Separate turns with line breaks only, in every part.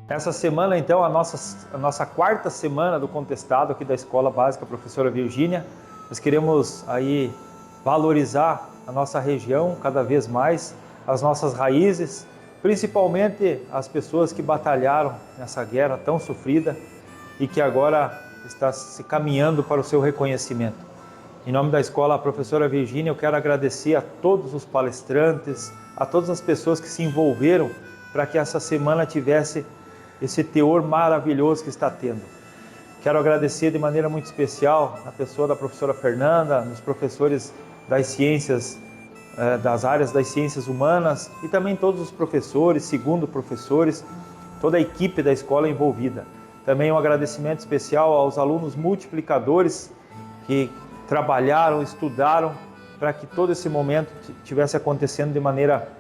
Essa semana, então, a nossa quarta semana do contestado aqui da Escola Básica Professora Virgínia. Nós queremos aí valorizar a nossa região cada vez mais, as nossas raízes, principalmente as pessoas que batalharam nessa guerra tão sofrida e que agora está se caminhando para o seu reconhecimento. Em nome da Escola Professora Virgínia, eu quero agradecer a todos os palestrantes, a todas as pessoas que se envolveram para que essa semana tivesse esse teor maravilhoso que está tendo. Quero agradecer de maneira muito especial a pessoa da professora Fernanda, os professores das ciências, das áreas das ciências humanas e também todos os professores, segundo professores, toda a equipe da escola envolvida. Também um agradecimento especial aos alunos multiplicadores que trabalharam, estudaram para que todo esse momento estivesse acontecendo de maneira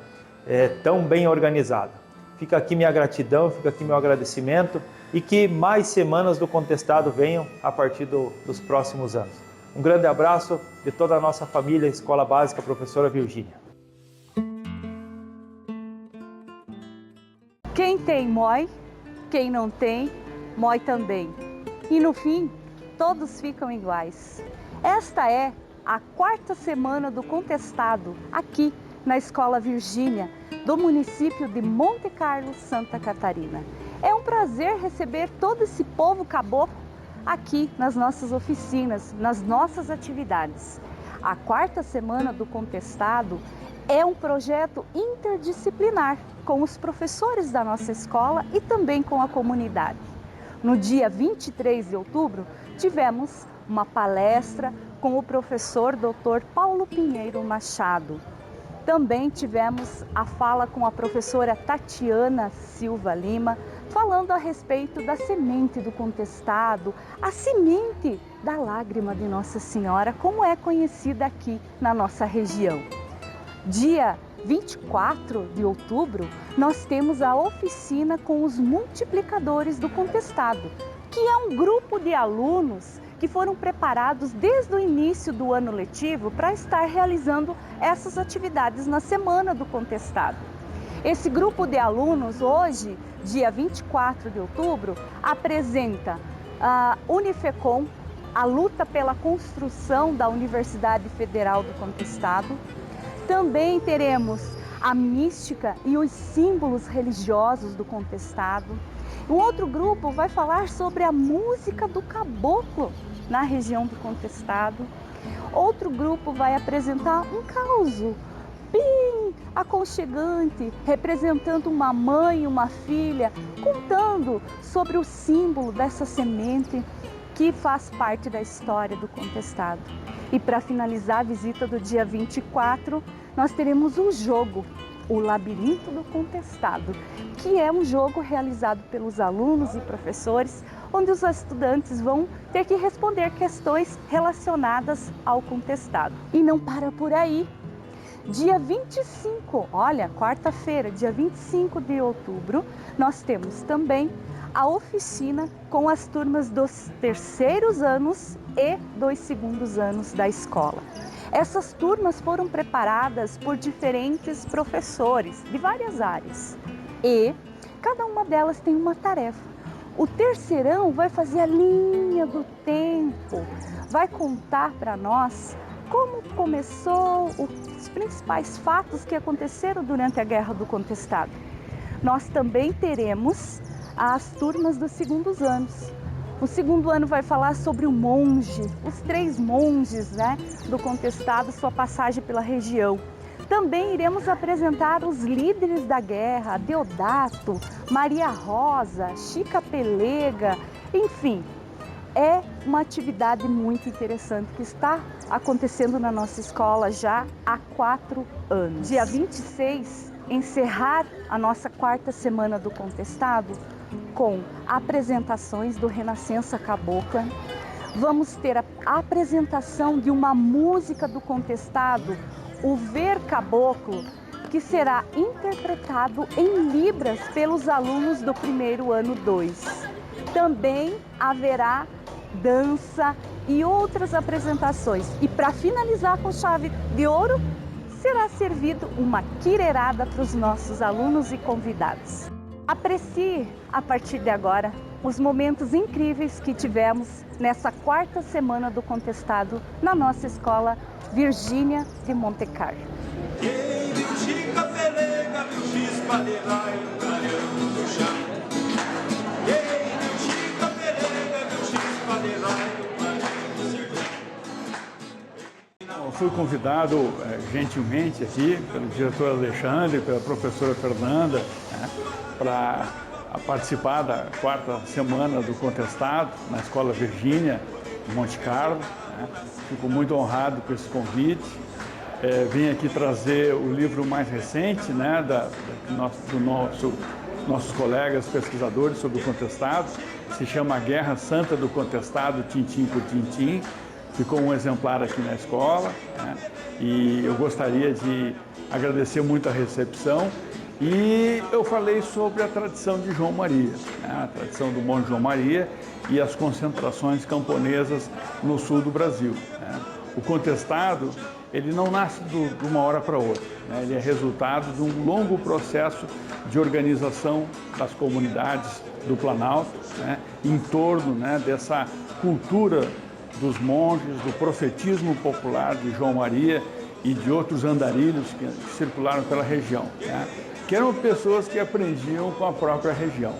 tão bem organizada. Fica aqui minha gratidão, fica aqui meu agradecimento e que mais semanas do contestado venham a partir dos próximos anos. Um grande abraço de toda a nossa família Escola Básica Professora Virgínia.
Quem tem, mói. Quem não tem, mói também. E no fim, todos ficam iguais. Esta é a quarta semana do contestado aqui na Escola Virgínia, do município de Monte Carlo, Santa Catarina. É um prazer receber todo esse povo caboclo aqui nas nossas oficinas, nas nossas atividades. A quarta semana do contestado é um projeto interdisciplinar com os professores da nossa escola e também com a comunidade. No dia 23 de outubro, tivemos uma palestra com o professor Dr. Paulo Pinheiro Machado. Também tivemos a fala com a professora Tatiana Silva Lima, falando a respeito da semente do contestado, a semente da lágrima de Nossa Senhora, como é conhecida aqui na nossa região. Dia 24 de outubro, nós temos a oficina com os multiplicadores do contestado, que é um grupo de alunos que foram preparados desde o início do ano letivo para estar realizando essas atividades na semana do contestado. Esse grupo de alunos hoje, dia 24 de outubro, apresenta a Unifecom, a luta pela construção da Universidade Federal do Contestado. Também teremos a mística e os símbolos religiosos do contestado. Um outro grupo vai falar sobre a música do caboclo na região do contestado. Outro grupo vai apresentar um causo bem aconchegante, representando uma mãe e uma filha, contando sobre o símbolo dessa semente que faz parte da história do contestado. E para finalizar a visita do dia 24, nós teremos um jogo, o Labirinto do Contestado, que é um jogo realizado pelos alunos e professores, onde os estudantes vão ter que responder questões relacionadas ao contestado. E não para por aí. Dia 25, olha, quarta-feira, dia 25 de outubro, nós temos também a oficina com as turmas dos terceiros anos e dos segundos anos da escola. Essas turmas foram preparadas por diferentes professores de várias áreas e cada uma delas tem uma tarefa. O terceirão vai fazer a linha do tempo, vai contar para nós como começou, os principais fatos que aconteceram durante a Guerra do Contestado. Nós também teremos as turmas dos segundos anos. O segundo ano vai falar sobre o monge, os 3 monges, do contestado, sua passagem pela região. Também iremos apresentar os líderes da guerra, Deodato, Maria Rosa, Chica Pelega, enfim. É uma atividade muito interessante que está acontecendo na nossa escola já há 4 anos. Dia 26, encerrar a nossa quarta semana do contestado com apresentações do Renascença Cabocla. Vamos ter a apresentação de uma música do contestado, o Ver Caboclo, que será interpretado em Libras pelos alunos do primeiro ano 2. Também haverá dança e outras apresentações. E para finalizar com chave de ouro, será servido uma quirerada para os nossos alunos e convidados. Aprecie, a partir de agora, os momentos incríveis que tivemos nessa quarta semana do Contestado na nossa escola Virgínia de Monte Carlo.
Eu fui convidado gentilmente aqui pelo diretor Alexandre, pela professora Fernanda, para participar da quarta semana do Contestado na Escola Virgínia, de Monte Carlo. Fico muito honrado com esse convite. Vim aqui trazer o livro mais recente, nossos colegas pesquisadores sobre o Contestado. Se chama A Guerra Santa do Contestado, Tintim por Tintim. Ficou um exemplar aqui na escola, e eu gostaria de agradecer muito a recepção. E eu falei sobre a tradição de João Maria, a tradição do Monte João Maria e as concentrações camponesas no sul do Brasil. O Contestado, ele não nasce de uma hora para outra, ele é resultado de um longo processo de organização das comunidades do Planalto, em torno dessa cultura dos monges, do profetismo popular de João Maria e de outros andarilhos que circularam pela região, que eram pessoas que aprendiam com a própria região,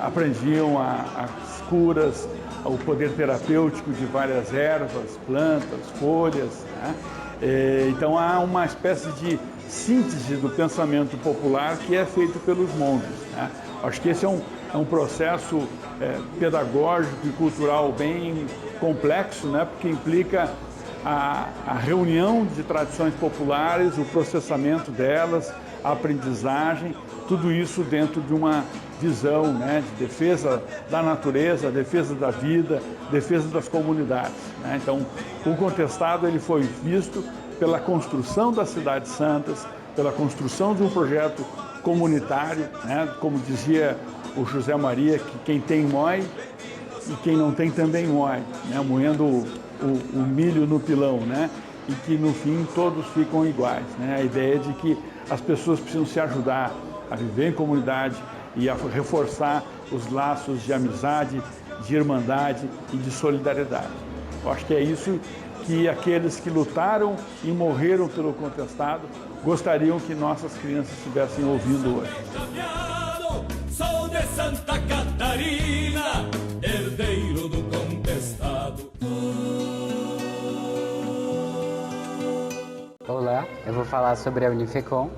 aprendiam as curas, o poder terapêutico de várias ervas, plantas, folhas. Então há uma espécie de síntese do pensamento popular que é feito pelos monges. Acho que esse é um processo pedagógico e cultural bem complexo, porque implica a reunião de tradições populares, o processamento delas, a aprendizagem, tudo isso dentro de uma visão de defesa da natureza, defesa da vida, defesa das comunidades. Então, o Contestado ele foi visto pela construção das cidades santas, pela construção de um projeto comunitário, como dizia o José Maria, que quem tem mói e quem não tem também mói, moendo o milho no pilão, e que no fim todos ficam iguais. A ideia de que as pessoas precisam se ajudar a viver em comunidade e a reforçar os laços de amizade, de irmandade e de solidariedade. Eu acho que é isso que aqueles que lutaram e morreram pelo Contestado gostariam que nossas crianças estivessem ouvindo hoje.
Sou de Santa Catarina, herdeiro do Contestado.
Olá, eu vou falar sobre a Unifecom,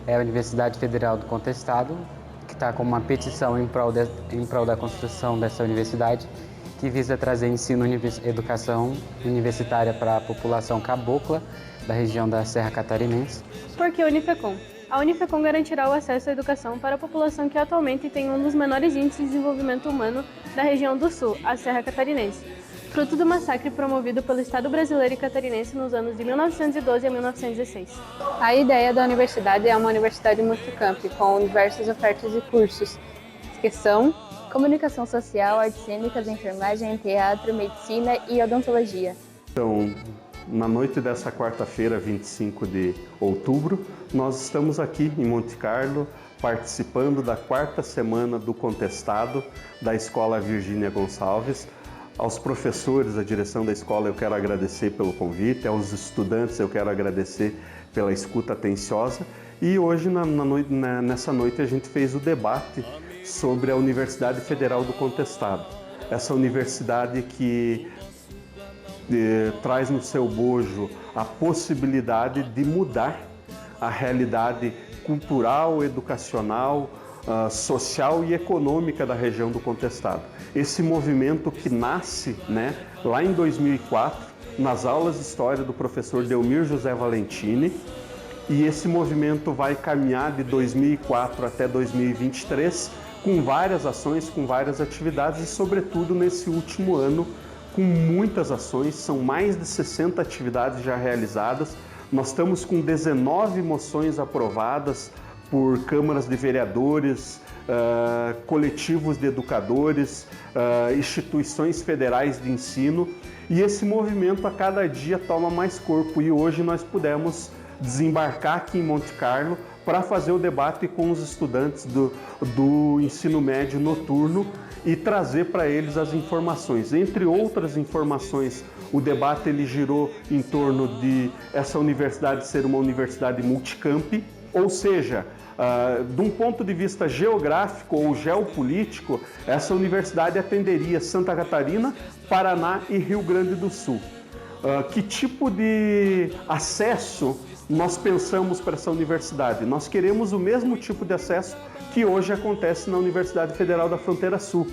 a Universidade Federal do Contestado, que está com uma petição em prol da construção dessa universidade, que visa trazer ensino e educação universitária para a população cabocla da região da Serra Catarinense.
Por que Unifecom? A Unifecom garantirá o acesso à educação para a população que atualmente tem um dos menores índices de desenvolvimento humano da região do Sul, a Serra Catarinense, fruto do massacre promovido pelo Estado brasileiro e catarinense nos anos de 1912 a 1916. A ideia da universidade é uma universidade multicamp, com diversas ofertas de cursos, que são comunicação social, artes cênicas, enfermagem, teatro, medicina e odontologia.
Então, na noite dessa quarta-feira, 25 de outubro, nós estamos aqui em Monte Carlo, participando da quarta semana do Contestado da Escola Virgínia Gonçalves. Aos professores, à direção da escola, eu quero agradecer pelo convite, aos estudantes eu quero agradecer pela escuta atenciosa. E hoje, nessa noite, a gente fez o debate sobre a Universidade Federal do Contestado. Essa universidade que traz no seu bojo a possibilidade de mudar a realidade cultural, educacional, social e econômica da região do Contestado. Esse movimento que nasce lá em 2004, nas aulas de história do professor Delmir José Valentini, e esse movimento vai caminhar de 2004 até 2023 com várias ações, com várias atividades e, sobretudo, nesse último ano, com muitas ações, são mais de 60 atividades já realizadas. Nós estamos com 19 moções aprovadas por câmaras de vereadores, coletivos de educadores, instituições federais de ensino, e esse movimento a cada dia toma mais corpo, e hoje nós pudemos desembarcar aqui em Monte Carlo para fazer o debate com os estudantes do ensino médio noturno e trazer para eles as informações. Entre outras informações, o debate ele girou em torno de essa universidade ser uma universidade multicamp, ou seja, de um ponto de vista geográfico ou geopolítico, essa universidade atenderia Santa Catarina, Paraná e Rio Grande do Sul. Que tipo de acesso nós pensamos para essa universidade? Nós queremos o mesmo tipo de acesso que hoje acontece na Universidade Federal da Fronteira Sul,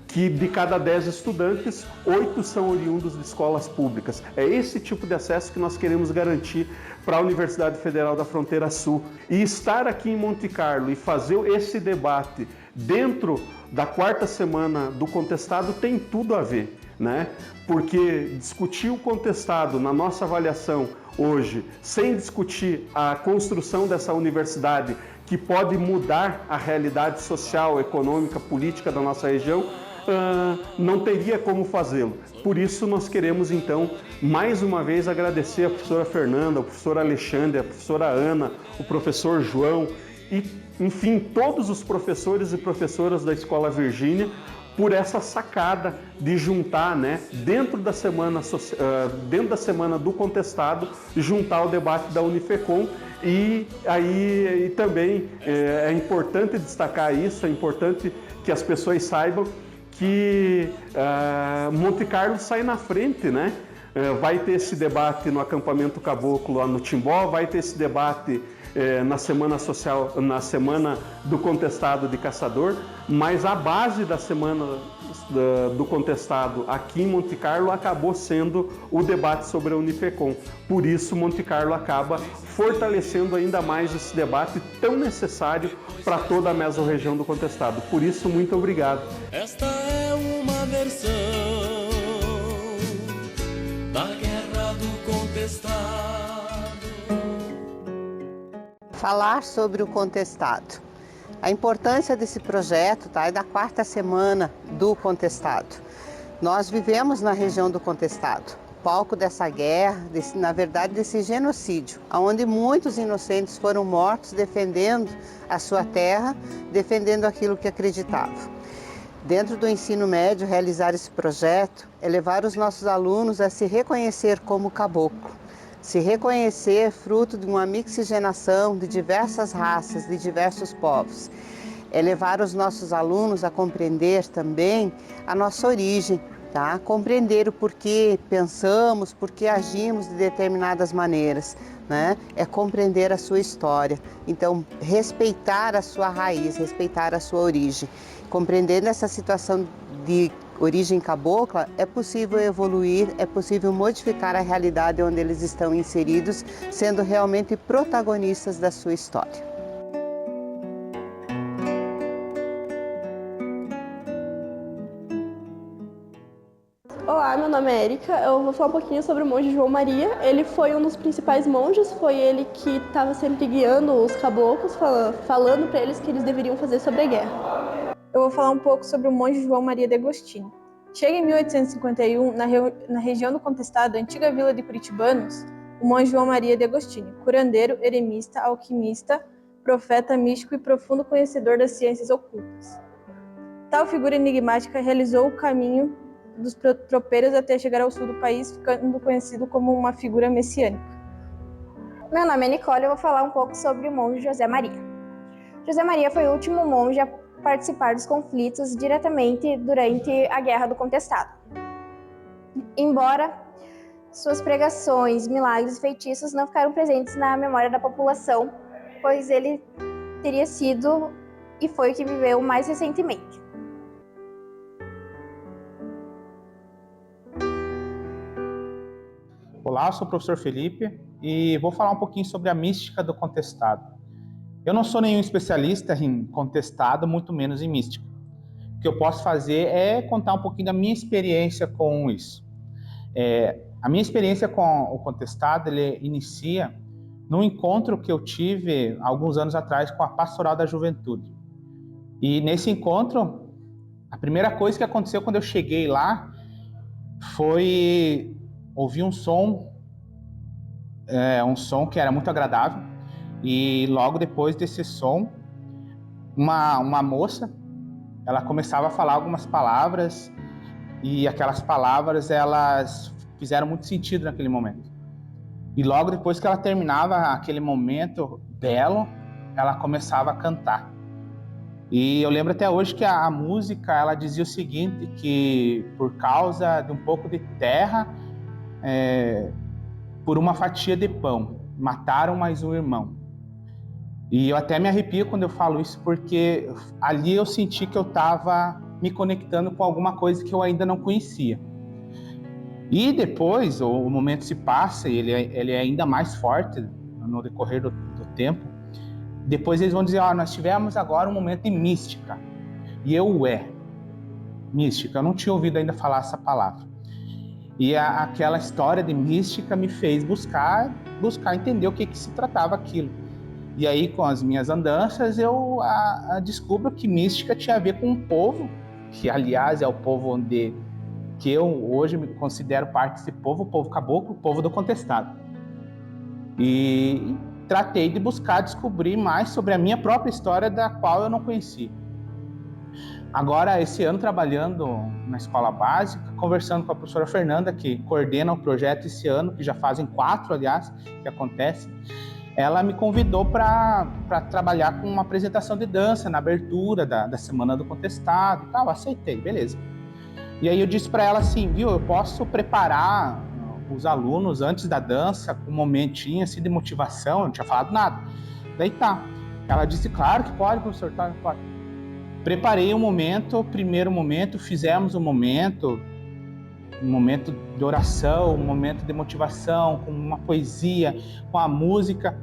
que de cada 10 estudantes, 8 são oriundos de escolas públicas. É esse tipo de acesso que nós queremos garantir para a Universidade Federal da Fronteira Sul. E estar aqui em Monte Carlo e fazer esse debate dentro da quarta semana do contestado tem tudo a ver, né? Porque discutir o contestado na nossa avaliação hoje, sem discutir a construção dessa universidade que pode mudar a realidade social, econômica, política da nossa região, não teria como fazê-lo. Por isso nós queremos então, mais uma vez, agradecer a professora Fernanda, o professor Alexandre, a professora Ana, o professor João e, enfim, todos os professores e professoras da Escola Virgínia por essa sacada de juntar, né, dentro da semana do contestado, juntar o debate da Unifecom. E aí também é importante destacar isso, é importante que as pessoas saibam que Monte Carlo sai na frente, né? Vai ter esse debate no acampamento Caboclo lá no Timbó, vai ter esse debate na semana social, na semana do contestado de Caçador, mas a base da semana do contestado aqui em Monte Carlo acabou sendo o debate sobre a Unifecom. Por isso, Monte Carlo acaba fortalecendo ainda mais esse debate tão necessário para toda a mesorregião do contestado. Por isso, muito obrigado.
Esta é uma versão da Guerra do Contestado.
Falar sobre o contestado. A importância desse projeto é da quarta semana do contestado. Nós vivemos na região do contestado, palco dessa guerra, na verdade desse genocídio, onde muitos inocentes foram mortos defendendo a sua terra, defendendo aquilo que acreditavam. Dentro do ensino médio, realizar esse projeto é levar os nossos alunos a se reconhecer como caboclo. Se reconhecer fruto de uma mixigenação de diversas raças, de diversos povos. É levar os nossos alunos a compreender também a nossa origem, tá? Compreender o porquê pensamos, porquê agimos de determinadas maneiras, né? É compreender a sua história. Então, respeitar a sua raiz, respeitar a sua origem. Compreendendo essa situação de origem cabocla, é possível evoluir, é possível modificar a realidade onde eles estão inseridos, sendo realmente protagonistas da sua história.
Olá, meu nome é Érica, eu vou falar um pouquinho sobre o monge João Maria. Ele foi um dos principais monges, foi ele que estava sempre guiando os caboclos, falando para eles que eles deveriam fazer sobre a guerra. Eu vou falar um pouco sobre o monge João Maria de Agostinho. Chega em 1851, na região do contestado, antiga vila de Curitibanos, o monge João Maria de Agostinho, curandeiro, eremista, alquimista, profeta, místico e profundo conhecedor das ciências ocultas. Tal figura enigmática realizou o caminho dos tropeiros até chegar ao sul do país, ficando conhecido como uma figura messiânica.
Meu nome é Nicole e eu vou falar um pouco sobre o monge José Maria. José Maria foi o último monge a participar dos conflitos diretamente durante a Guerra do Contestado. Embora suas pregações, milagres e feitiços não ficaram presentes na memória da população, pois ele teria sido e foi o que viveu mais recentemente.
Olá, eu sou o professor Felipe e vou falar um pouquinho sobre a mística do contestado. Eu não sou nenhum especialista em contestado, muito menos em mística. O que eu posso fazer é contar um pouquinho da minha experiência com isso. A minha experiência com o contestado, ele inicia num encontro que eu tive alguns anos atrás com a Pastoral da Juventude. E nesse encontro, a primeira coisa que aconteceu quando eu cheguei lá foi ouvir um som que era muito agradável, E logo depois desse som, uma moça, ela começava a falar algumas palavras, e aquelas palavras, elas fizeram muito sentido naquele momento. E logo depois que ela terminava aquele momento belo, ela começava a cantar. E eu lembro até hoje que a música, ela dizia o seguinte, que por causa de um pouco de terra, por uma fatia de pão, mataram mais um irmão. E eu até me arrepio quando eu falo isso, porque ali eu senti que eu estava me conectando com alguma coisa que eu ainda não conhecia. E depois, o momento se passa, e ele é ainda mais forte no decorrer do tempo. Depois eles vão dizer, nós tivemos agora um momento de mística. E mística, eu não tinha ouvido ainda falar essa palavra. E aquela história de mística me fez buscar entender o que se tratava aquilo. E aí, com as minhas andanças, eu descubro que mística tinha a ver com um povo, que aliás é o povo que eu hoje me considero parte desse povo, o povo caboclo, o povo do contestado. E tratei de buscar descobrir mais sobre a minha própria história, da qual eu não conhecia. Agora, esse ano, trabalhando na escola básica, conversando com a professora Fernanda, que coordena o projeto esse ano, que já fazem 4, aliás, que acontece, ela me convidou para trabalhar com uma apresentação de dança na abertura da Semana do Contestado e tal. Aceitei, beleza. E aí eu disse para ela assim, viu, eu posso preparar os alunos antes da dança com um momentinho assim de motivação? Eu não tinha falado nada. Daí tá. Ela disse, claro que pode, professor, pode. Preparei um momento, primeiro momento, fizemos um momento de oração, um momento de motivação, com uma poesia, com a música.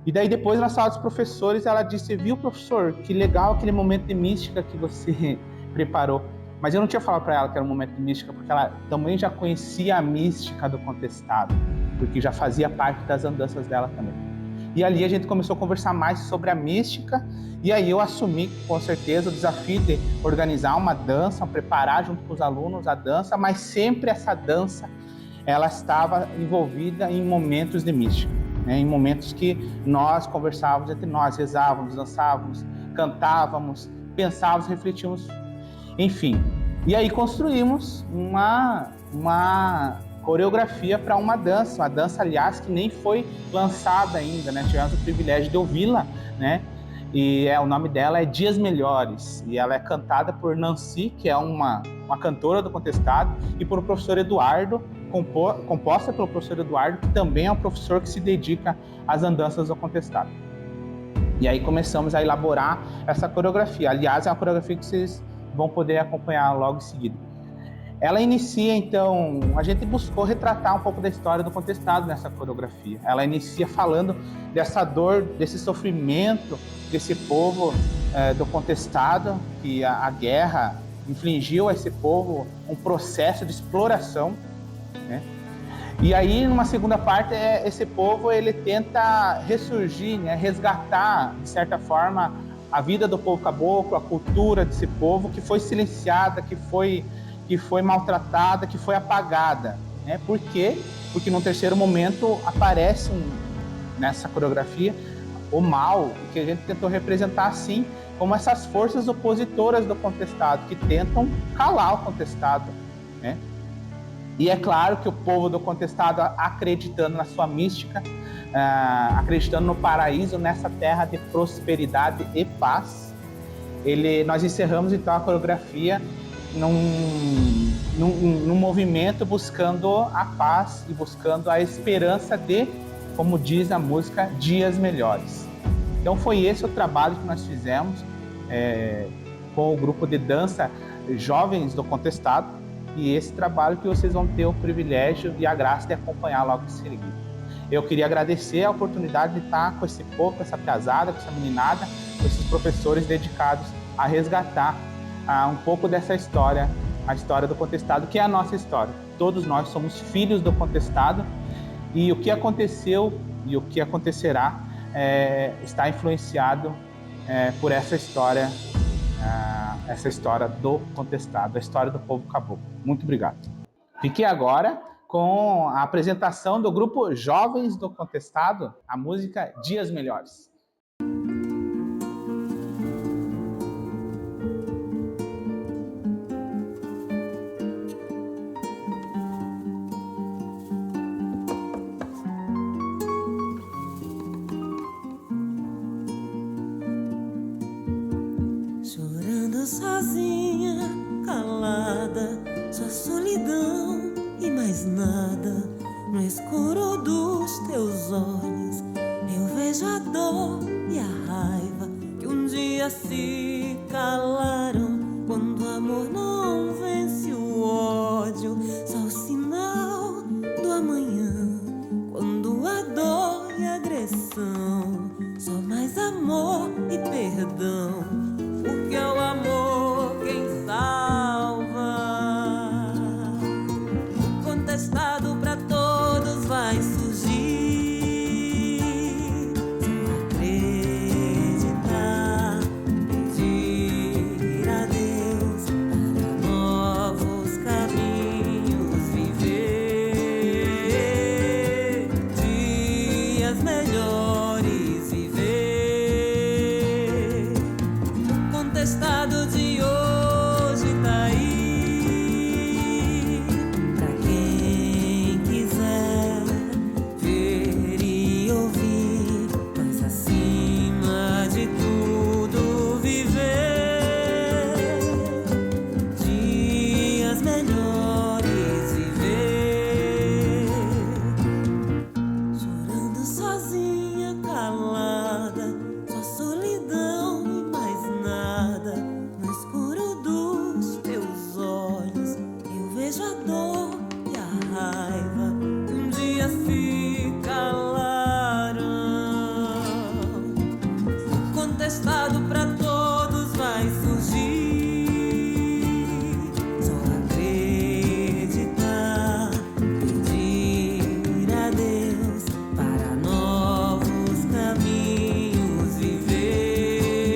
E daí depois, na sala dos professores, ela disse, viu, professor, que legal aquele momento de mística que você preparou. Mas eu não tinha falado para ela que era um momento de mística, porque ela também já conhecia a mística do contestado, porque já fazia parte das andanças dela também. E ali a gente começou a conversar mais sobre a mística, e aí eu assumi, com certeza, o desafio de organizar uma dança, preparar junto com os alunos a dança, mas sempre essa dança, ela estava envolvida em momentos de mística, né? Em momentos que nós conversávamos entre nós, rezávamos, dançávamos, cantávamos, pensávamos, refletíamos, enfim. E aí construímos uma coreografia para uma dança, aliás, que nem foi lançada ainda, né? Tivemos o privilégio de ouvi-la, né? E o nome dela é Dias Melhores, e ela é cantada por Nancy, que é uma cantora do contestado, e por o professor Eduardo, composta pelo professor Eduardo, que também é um professor que se dedica às andanças do contestado. E aí começamos a elaborar essa coreografia. Aliás, é uma coreografia que vocês vão poder acompanhar logo em seguida. Ela inicia, então, a gente buscou retratar um pouco da história do contestado nessa coreografia. Ela inicia falando dessa dor, desse sofrimento desse povo do contestado, que a guerra infligiu a esse povo um processo de exploração, né? E aí, numa segunda parte, esse povo ele tenta ressurgir, né? Resgatar, de certa forma, a vida do povo caboclo, a cultura desse povo que foi silenciada, que foi maltratada, que foi apagada, né? Por quê? Porque no terceiro momento aparece nessa coreografia o mal, que a gente tentou representar assim, como essas forças opositoras do contestado, que tentam calar o contestado, né? E é claro que o povo do contestado, acreditando na sua mística, acreditando no paraíso, nessa terra de prosperidade e paz, nós encerramos então a coreografia num movimento buscando a paz e buscando a esperança de, como diz a música, dias melhores. Então foi esse o trabalho que nós fizemos com o grupo de dança Jovens do Contestado, e esse trabalho que vocês vão ter o privilégio e a graça de acompanhar logo em seguida. Eu queria agradecer a oportunidade de estar com esse povo, com essa piazada, com essa meninada, com esses professores dedicados a resgatar um pouco dessa história, a história do contestado, que é a nossa história. Todos nós somos filhos do contestado, e o que aconteceu e o que acontecerá está influenciado por essa história do contestado, a história do povo caboclo. Muito obrigado. Fiquem agora com a apresentação do grupo Jovens do Contestado, a música Dias Melhores.
Chorando sozinha, calada, só solidão e mais nada. No escuro dos teus olhos eu vejo a dor e a raiva que um dia se calaram. Quando o amor não vence o ódio, só o sinal do amanhã. Quando a dor e a agressão, só mais amor e perdão. Porque é o amor quem salva. O contestado pra todos vai surgir. Só acreditar, pedir a Deus para novos caminhos viver, dias melhores viver. Contestado de hoje tá aí, pra quem quiser ver e ouvir, mas acima de tudo viver, dias melhores viver. Chorando sozinha, calada, só solidão e mais nada. No escuro dos teus olhos eu vejo a dor e a raiva que um dia se calaram. Contestado pra todos vai surgir. Só acreditar, pedir a Deus para novos caminhos viver,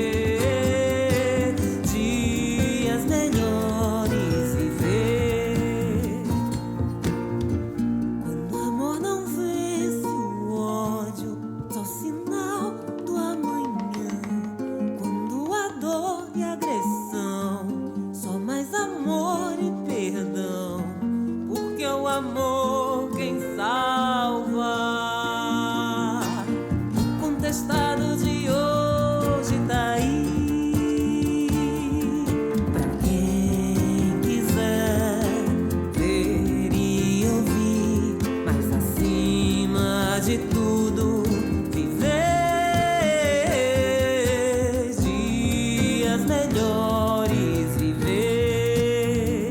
dias melhores viver. Quando o amor não vence o ódio, só sinal do amanhã. Quando a dor e a agressão, só mais amor e perdão. Porque é o amor quem salva. Contestado de hoje tá aí, pra quem quiser ver e ouvir, mas acima de tudo viver, dias melhores viver,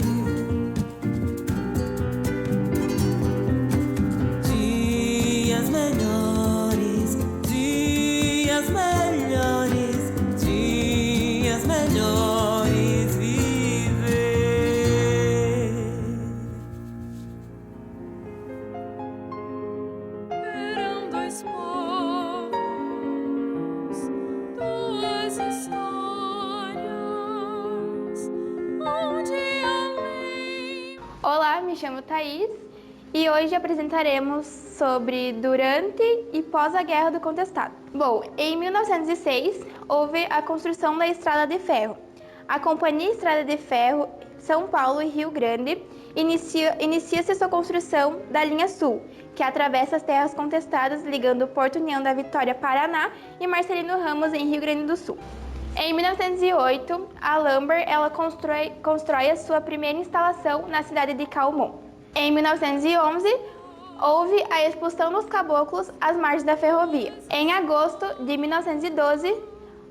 dias melhores, dias melhores, dias melhores viver.
Eram dois povos, duas histórias, onde além.
Olá, me chamo Thaís e hoje apresentaremos sobre durante e pós a Guerra do Contestado. Bom, em 1906 houve a construção da Estrada de Ferro. A Companhia Estrada de Ferro São Paulo e Rio Grande inicia-se sua construção da linha Sul, que atravessa as terras contestadas ligando Porto União da Vitória, Paraná e Marcelino Ramos em Rio Grande do Sul. Em 1908, a Lumber constrói a sua primeira instalação na cidade de Calmon. Em 1911, houve a expulsão dos caboclos às margens da ferrovia. Em agosto de 1912,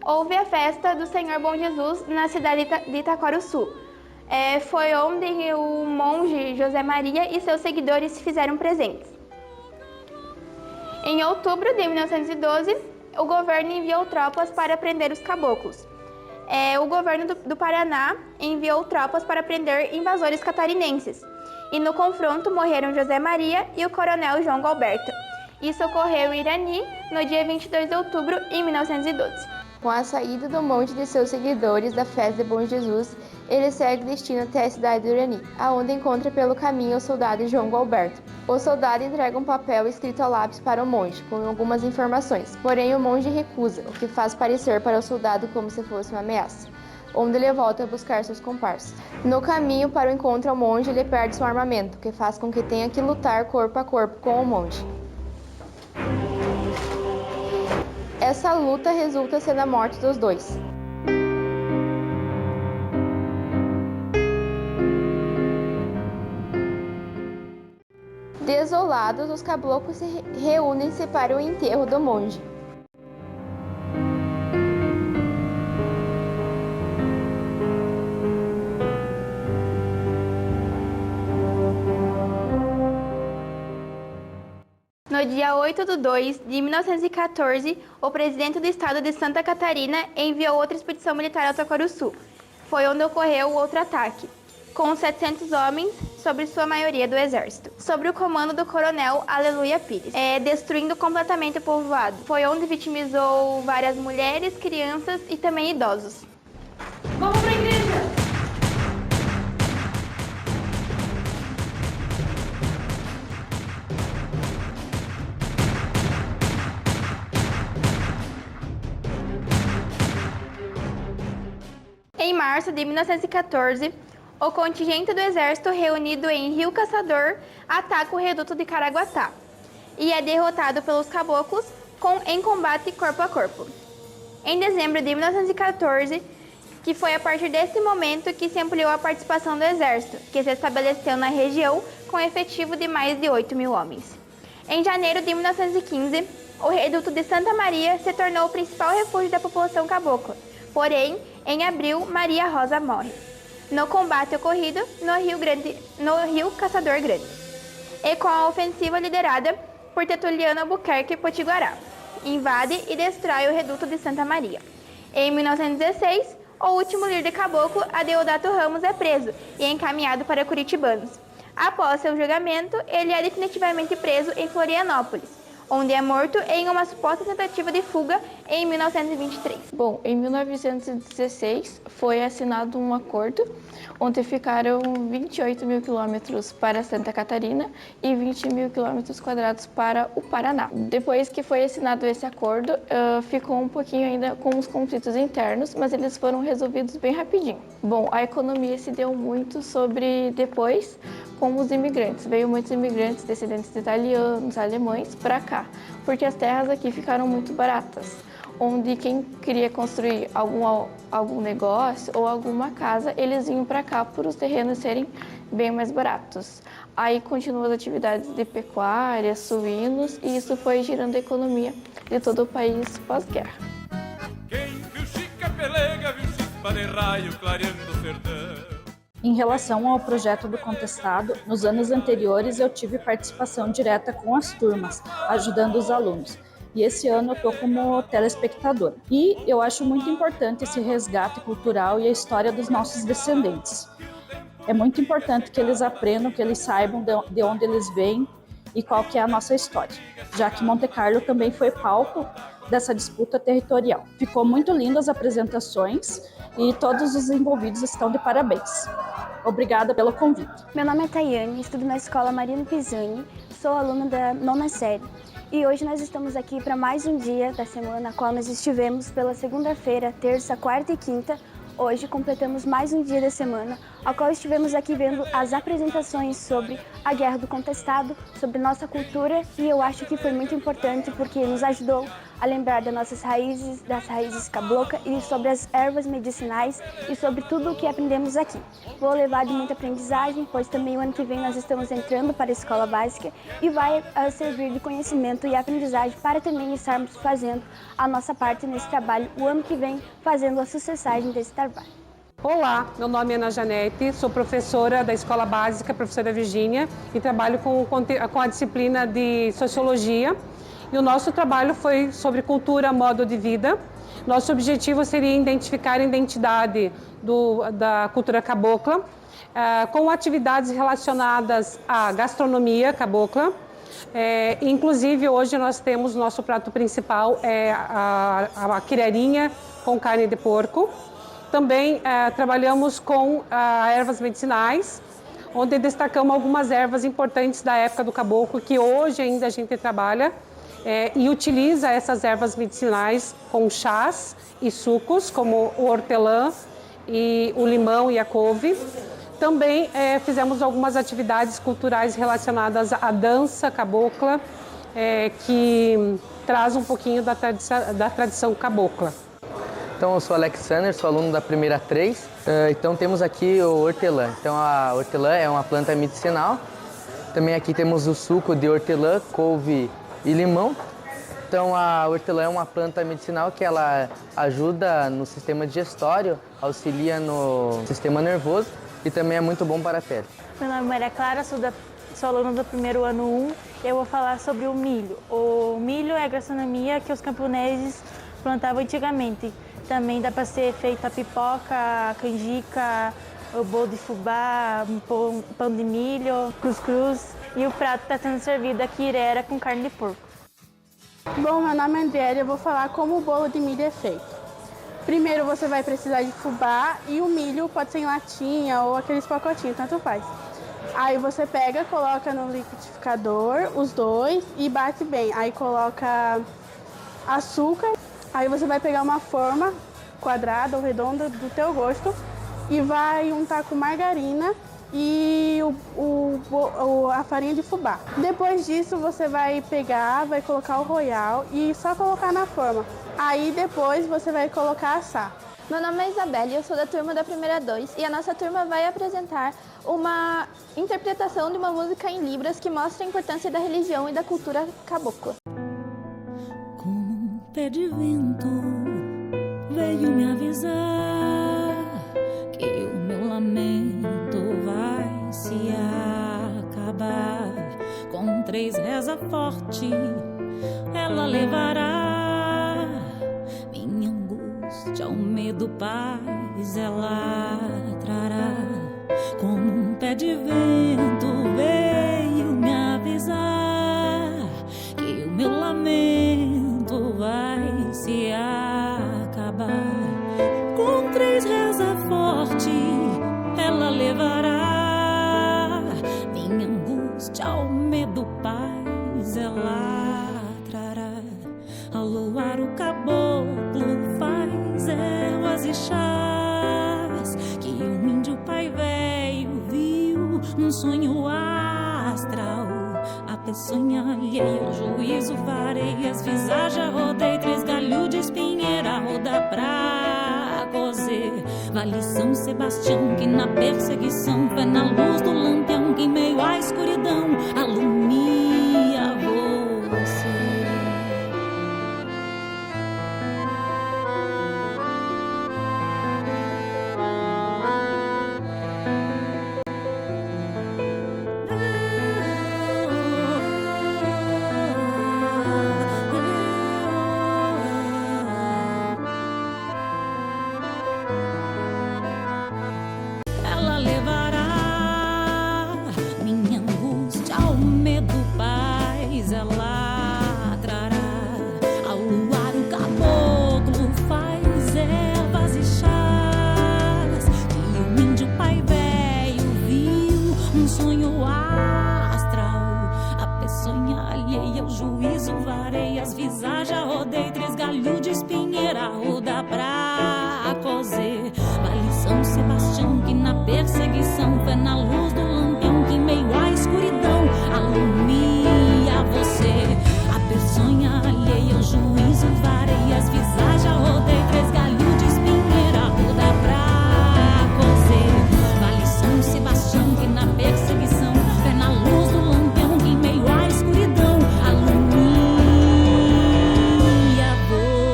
houve a festa do Senhor Bom Jesus na cidade de Itaquaruçu. Foi onde o monge José Maria e seus seguidores se fizeram presentes. Em outubro de 1912, o governo enviou tropas para prender os caboclos. O governo do Paraná enviou tropas para prender invasores catarinenses. E no confronto morreram José Maria e o coronel João Galberto. Isso ocorreu em Irani no dia 22 de outubro de 1912.
Com a saída do monte de seus seguidores da festa de Bom Jesus, Ele segue destino até a cidade de Urani, aonde encontra pelo caminho o soldado João Galberto. O soldado entrega um papel escrito a lápis para o monge, com algumas informações, porém o monge recusa, o que faz parecer para o soldado como se fosse uma ameaça, onde ele volta a buscar seus comparsas. No caminho para o encontro ao monge, ele perde seu armamento, o que faz com que tenha que lutar corpo a corpo com o monge. Essa luta resulta sendo a morte dos dois. Desolados, os caboclos se reúnem-se para o enterro do monge.
No dia 8/2/1914, o presidente do estado de Santa Catarina enviou outra expedição militar ao Taquarussu. Foi onde ocorreu o outro ataque, com 700 homens, sobre sua maioria do exército, sob o comando do coronel Aleluia Pires, destruindo completamente o povoado. Foi onde vitimizou várias mulheres, crianças e também idosos. Vamos pra igreja! Em março de 1914, o contingente do exército reunido em Rio Caçador ataca o reduto de Caraguatá e é derrotado pelos caboclos em combate corpo a corpo. Em dezembro de 1914, que foi a partir desse momento que se ampliou a participação do exército, que se estabeleceu na região com efetivo de mais de 8.000 homens. Em janeiro de 1915, o reduto de Santa Maria se tornou o principal refúgio da população cabocla. Porém, em abril, Maria Rosa morre no combate ocorrido no Rio Caçador Grande, e com a ofensiva liderada por Tertuliano Albuquerque Potiguará, invade e destrói o reduto de Santa Maria. Em 1916, o último líder caboclo, Adeodato Ramos, é preso e encaminhado para Curitibanos. Após seu julgamento, ele é definitivamente preso em Florianópolis, onde é morto em uma suposta tentativa de fuga em 1923.
Bom, em 1916 foi assinado um acordo onde ficaram 28.000 quilômetros para Santa Catarina e 20.000 quilômetros quadrados para o Paraná. Depois que foi assinado esse acordo, ficou um pouquinho ainda com os conflitos internos, mas eles foram resolvidos bem rapidinho. Bom, a economia se deu muito sobre depois com os imigrantes. Veio muitos imigrantes descendentes de italianos, alemães para cá, porque as terras aqui ficaram muito baratas, onde quem queria construir algum negócio ou alguma casa, eles vinham para cá por os terrenos serem bem mais baratos. Aí continuam as atividades de pecuária, suínos, e isso foi girando a economia de todo o país pós-guerra.
Quem viu Chica Pelega, viu chispa de raio clareando o sertão.
Em relação ao projeto do Contestado, nos anos anteriores eu tive participação direta com as turmas, ajudando os alunos. E esse ano eu estou como telespectadora. E eu acho muito importante esse resgate cultural e a história dos nossos descendentes. É muito importante que eles aprendam, que eles saibam de onde eles vêm e qual que é a nossa história, já que Monte Carlo também foi palco dessa disputa territorial. Ficou muito lindo as apresentações e todos os envolvidos estão de parabéns. Obrigada pelo convite.
Meu nome é Tayane, estudo na Escola Marino Pisani, sou aluna da 9ª série. E hoje nós estamos aqui para mais um dia da semana, a qual nós estivemos pela segunda-feira, terça, quarta e quinta. Hoje completamos mais um dia da semana, a qual estivemos aqui vendo as apresentações sobre a Guerra do Contestado, sobre nossa cultura, e eu acho que foi muito importante porque nos ajudou a lembrar das nossas raízes, das raízes cabocla e sobre as ervas medicinais e sobre tudo o que aprendemos aqui. Vou levar de muita aprendizagem, pois também o ano que vem nós estamos entrando para a escola básica e vai servir de conhecimento e aprendizagem para também estarmos fazendo a nossa parte nesse trabalho o ano que vem, fazendo a sucessagem desse trabalho.
Olá, meu nome é Ana Janete, sou professora da Escola Básica, professora Virgínia, e trabalho com a disciplina de Sociologia. E o nosso trabalho foi sobre cultura, modo de vida. Nosso objetivo seria identificar a identidade da cultura cabocla, com atividades relacionadas à gastronomia cabocla. Inclusive, hoje nós temos nosso prato principal, a quirelinha com carne de porco. Também trabalhamos com ervas medicinais, onde destacamos algumas ervas importantes da época do caboclo, que hoje ainda a gente trabalha e utiliza essas ervas medicinais com chás e sucos, como o hortelã, e o limão e a couve. Também fizemos algumas atividades culturais relacionadas à dança cabocla, que traz um pouquinho da tradição cabocla.
Então, eu sou Alexander, sou aluno da primeira 3. Então, temos aqui o hortelã. Então, a hortelã é uma planta medicinal. Também aqui temos o suco de hortelã, couve e limão. Então, a hortelã é uma planta medicinal que ela ajuda no sistema digestório, auxilia no sistema nervoso e também é muito bom para a pele.
Meu nome é Maria Clara, sou aluna do primeiro ano 1 e eu vou falar sobre o milho. O milho é a gastronomia que os camponeses plantavam antigamente. Também dá para ser feita a pipoca, a canjica, o bolo de fubá, pão de milho, cuscuz. E o prato está sendo servido aqui irera com carne de porco.
Bom, meu nome é Andriele e eu vou falar como o bolo de milho é feito. Primeiro você vai precisar de fubá e o milho pode ser em latinha ou aqueles pacotinhos, tanto faz. Aí você pega, coloca no liquidificador os dois e bate bem. Aí coloca açúcar, aí você vai pegar uma forma quadrada ou redonda do teu gosto e vai untar com margarina e a farinha de fubá. Depois disso você vai pegar, vai colocar o royal e só colocar na forma. Aí depois você vai colocar assar.
Meu nome é Isabelle, eu sou da turma da primeira 2 e a nossa turma vai apresentar uma interpretação de uma música em Libras que mostra a importância da religião e da cultura cabocla.
Como um pé de vento veio me avisar que o meu lamento vai se acabar. Com 3 reza forte, ela levará minha angústia, o medo, paz, ela trará. Como um pé de vento veio me avisar que o meu lamento vai se acabar. Com 3 reza forte, ela levará minha angústia, o medo, paz, ela trará. Ao luar o caboclo faz ervas e chás que um índio pai velho viu num sonho astral. A peçonha alheia ao juízo varei as visagens, rodei 3 galhos de espinheira, roda pra cozer. Vale São Sebastião que na perseguição foi na luz do lampião que em meio à escuridão alumia você. Ela levará minha angústia, o medo, paz, ela trará. Ao luar o caboclo faz ervas e chás que o índio pai velho viu um sonho astral. A peçonha alheia ao juízo varei as visagens, rodei 3 galhos de espinheira, roda pra cozer. Vale São Sebastião que na perseguição foi na luz do lampião que em meio à escuridão alumia você. A peçonha alheia ao juízo varei as visagens, rodei 3 galhos de espinheira, roda pra cozer. Vale São Sebastião que na perseguição foi na luz do lampião que em meio à escuridão alumia você.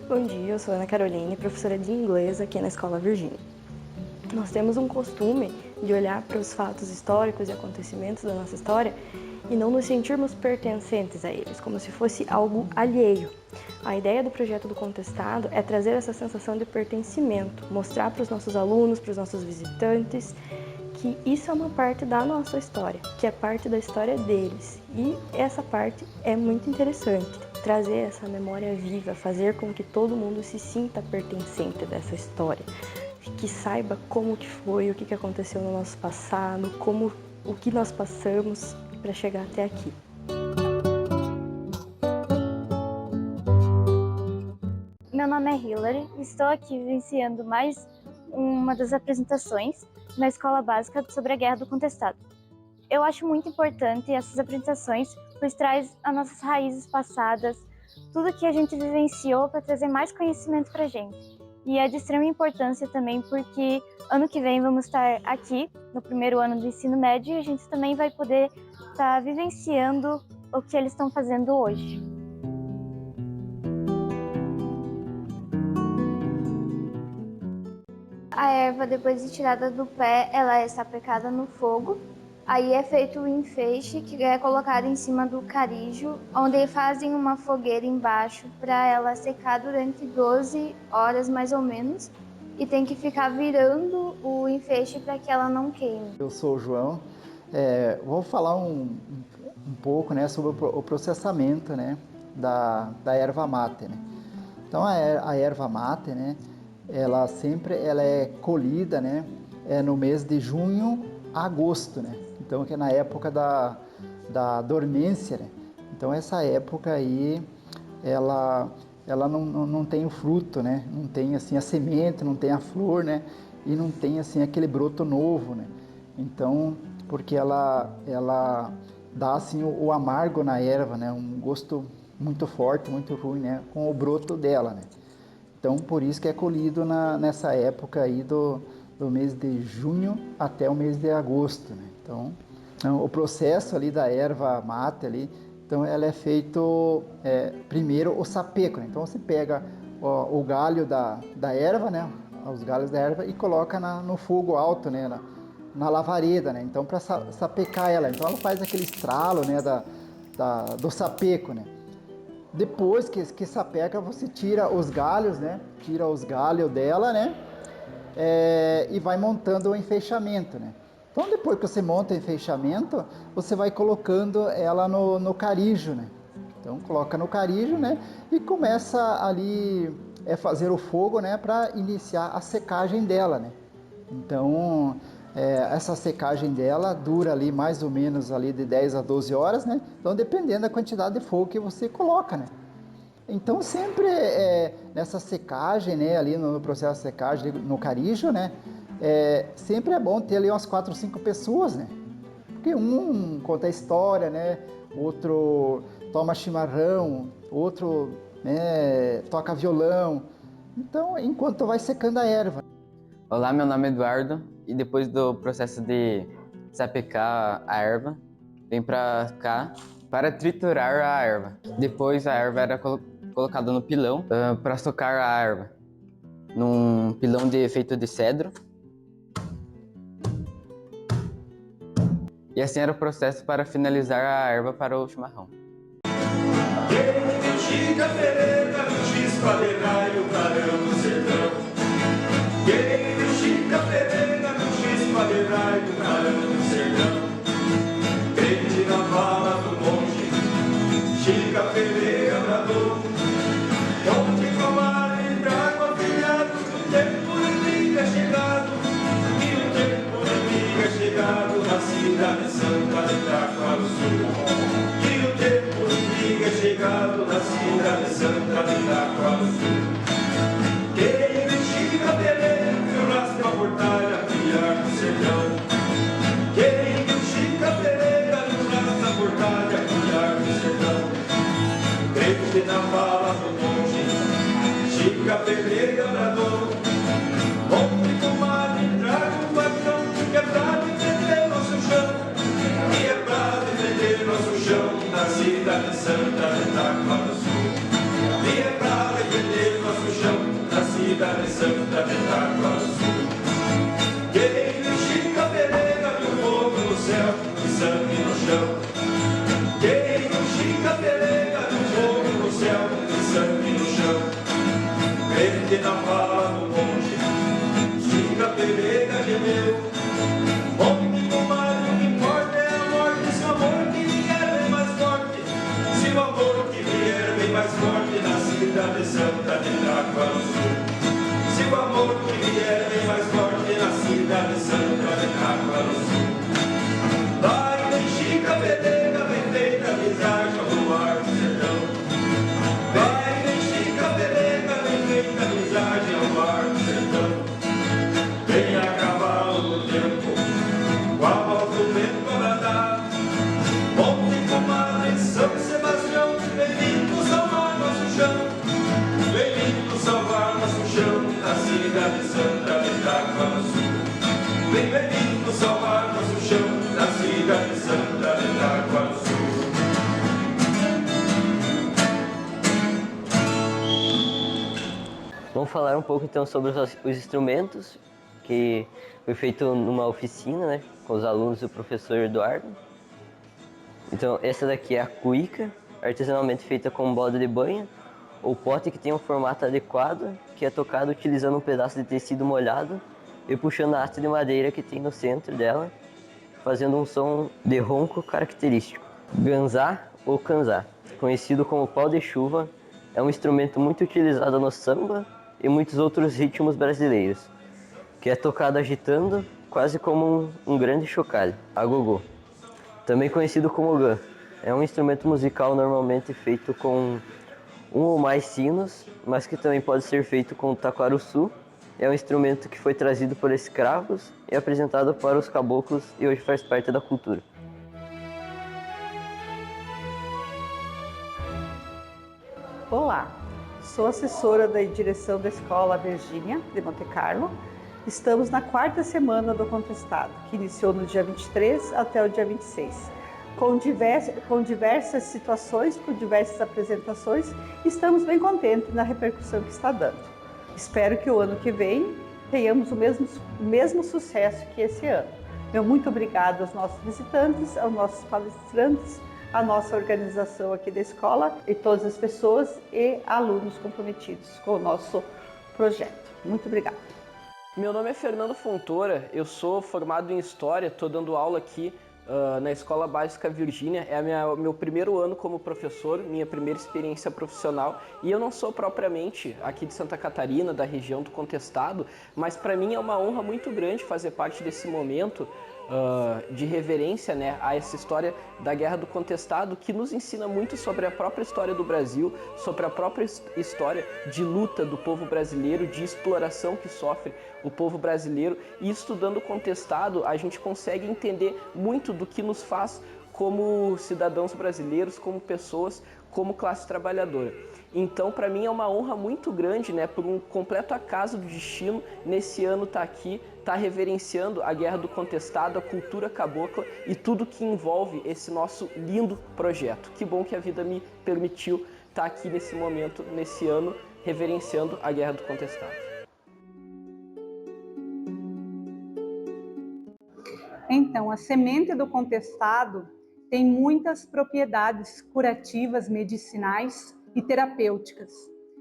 Bom dia, eu sou Ana Caroline, professora de inglês aqui na Escola Virgínia. Nós temos um costume de olhar para os fatos históricos e acontecimentos da nossa história e não nos sentirmos pertencentes a eles, como se fosse algo alheio. A ideia do projeto do Contestado é trazer essa sensação de pertencimento, mostrar para os nossos alunos, para os nossos visitantes, que isso é uma parte da nossa história, que é parte da história deles. E essa parte é muito interessante, trazer essa memória viva, fazer com que todo mundo se sinta pertencente dessa história, que saiba como que foi, o que aconteceu no nosso passado, o que nós passamos para chegar até aqui.
Meu nome é Hillary e estou aqui vivenciando mais uma das apresentações na Escola Básica sobre a Guerra do Contestado. Eu acho muito importante essas apresentações, pois traz as nossas raízes passadas, tudo que a gente vivenciou para trazer mais conhecimento para a gente. E é de extrema importância também porque ano que vem vamos estar aqui no primeiro ano do ensino médio e a gente também vai poder estar vivenciando o que eles estão fazendo hoje.
A erva, depois de tirada do pé, ela é sapecada no fogo. Aí é feito o enfeixe, que é colocado em cima do carijo, onde fazem uma fogueira embaixo para ela secar durante 12 horas mais ou menos. E tem que ficar virando o enfeixe para que ela não queime.
Eu sou o João. Vou falar um pouco, né, sobre o processamento, né, da erva mate. Né? Então a erva mate, né, ela é colhida, né, no mês de junho a agosto, né? Então que é na época da dormência, né? Então essa época aí ela não tem o fruto, né? Não tem assim a semente, não tem a flor, né? E não tem assim aquele broto novo, né? Então porque ela dá assim o amargo na erva, né? Um gosto muito forte, muito ruim, né? Com o broto dela, né? Então, por isso que é colhido nessa época aí do mês de junho até o mês de agosto, né? Então, o processo ali da erva mate ali, então ela é feito primeiro o sapeco, né? Então você pega o galho da erva, né? Os galhos da erva e coloca no fogo alto, né? Na lavareda, né? Então para sapecar ela, então ela faz aquele estralo, né? Do sapeco, né? Depois que sapeca, você tira os galhos, né? Tira os galhos dela, né? E vai montando o enfeixamento, né? Então, depois que você monta o enfeixamento, você vai colocando ela no carijo, né? Então, coloca no carijo, né? E começa ali fazer o fogo, né? Para iniciar a secagem dela, né? Então, essa secagem dela dura ali mais ou menos ali de 10 a 12 horas, né? Então, dependendo da quantidade de fogo que você coloca, né? Então, sempre nessa secagem, né? Ali no processo de secagem, no carijo, né? Sempre é bom ter ali umas 4 ou 5 pessoas, né? Porque um conta a história, né? Outro toma chimarrão, outro toca violão. Então, enquanto vai secando a erva.
Olá, meu nome é Eduardo e depois do processo de sapecar a erva, vem para cá para triturar a erva. Depois a erva era colocada no pilão para socar a erva, num pilão feito de cedro. E assim era o processo para finalizar a erva para o chimarrão.
Chica Pereira bradou, onde comadre trago afilhado, o tempo de briga chegado, e o tempo de briga chegado na cidade santa de Itaquá do Sul. E o tempo de briga chegado na cidade santa de Itaquá do Sul. Quem de Chica Pereira viu raspa a portalha, criar no sertão. Quem de Chica Pereira viu raspa a portalha, criar no sertão. Crente na fala do monge, Chica Pereira bradou, onde comadre traga um facão, que é pra defender nosso chão, que é pra defender nosso chão, na cidade santa de Itaquá do Sul, que é pra defender pelega gemeu. Homem que comadre, o que importa é a morte. Se o amor que vier vem mais forte, se o amor que vier vem mais forte, na cidade santa de Itaquaruçu. Se o amor que vier vem mais forte, na cidade santa de Itaquaruçu. Vai, vem Chica, pelega, vem feita, visagem ao luar do sertão. Vai, vem Chica, pelega, vem feita, visagem ao luar do sertão. Vem a cavalo do tempo, com a voz do vento a bradar. Monte, comadre, São Sebastião, vem vindo salvar nosso chão. Vem vindo salvar nosso chão, na cidade santa de Itaquaruçu. Vem vindo salvar nosso chão, na cidade santa de Itaquaruçu.
Vamos falar um pouco então sobre os instrumentos, que foi feito numa oficina, né, com os alunos e o professor Eduardo. Então essa daqui é a cuíca, artesanalmente feita com bode de banha, ou pote que tem um formato adequado, que é tocado utilizando um pedaço de tecido molhado e puxando a haste de madeira que tem no centro dela, fazendo um som de ronco característico. Ganzá ou canzá, conhecido como pau de chuva, é um instrumento muito utilizado no samba e muitos outros ritmos brasileiros, que é tocado agitando, quase como um grande chocalho, agogô. Também conhecido como gã, é um instrumento musical normalmente feito com um ou mais sinos, mas que também pode ser feito com taquaruçu. É um instrumento que foi trazido por escravos e apresentado para os caboclos e hoje faz parte da cultura.
Olá, sou assessora da direção da Escola Virgínia de Monte Carlo. Estamos na 4ª semana do Contestado, que iniciou no dia 23 até o dia 26. Com diversas situações, com diversas apresentações, estamos bem contentes na repercussão que está dando. Espero que o ano que vem tenhamos o mesmo sucesso que esse ano. Meu muito obrigado aos nossos visitantes, aos nossos palestrantes, à nossa organização aqui da escola e todas as pessoas e alunos comprometidos com o nosso projeto. Muito obrigada.
Meu nome é Fernando Fontoura, eu sou formado em História, estou dando aula aqui na Escola Básica Virgínia. É meu primeiro ano como professor, minha primeira experiência profissional, e eu não sou propriamente aqui de Santa Catarina, da região do Contestado, mas para mim é uma honra muito grande fazer parte desse momento de reverência, né, a essa história da Guerra do Contestado, que nos ensina muito sobre a própria história do Brasil, sobre a própria história de luta do povo brasileiro, de exploração que sofre o povo brasileiro. E estudando o Contestado, a gente consegue entender muito do que nos faz como cidadãos brasileiros, como pessoas, como classe trabalhadora. Então, para mim é uma honra muito grande, né, por um completo acaso do destino, nesse ano estar aqui, estar reverenciando a Guerra do Contestado, a cultura cabocla e tudo que envolve esse nosso lindo projeto. Que bom que a vida me permitiu estar aqui nesse momento, nesse ano, reverenciando a Guerra do Contestado.
Então, a semente do contestado tem muitas propriedades curativas, medicinais e terapêuticas.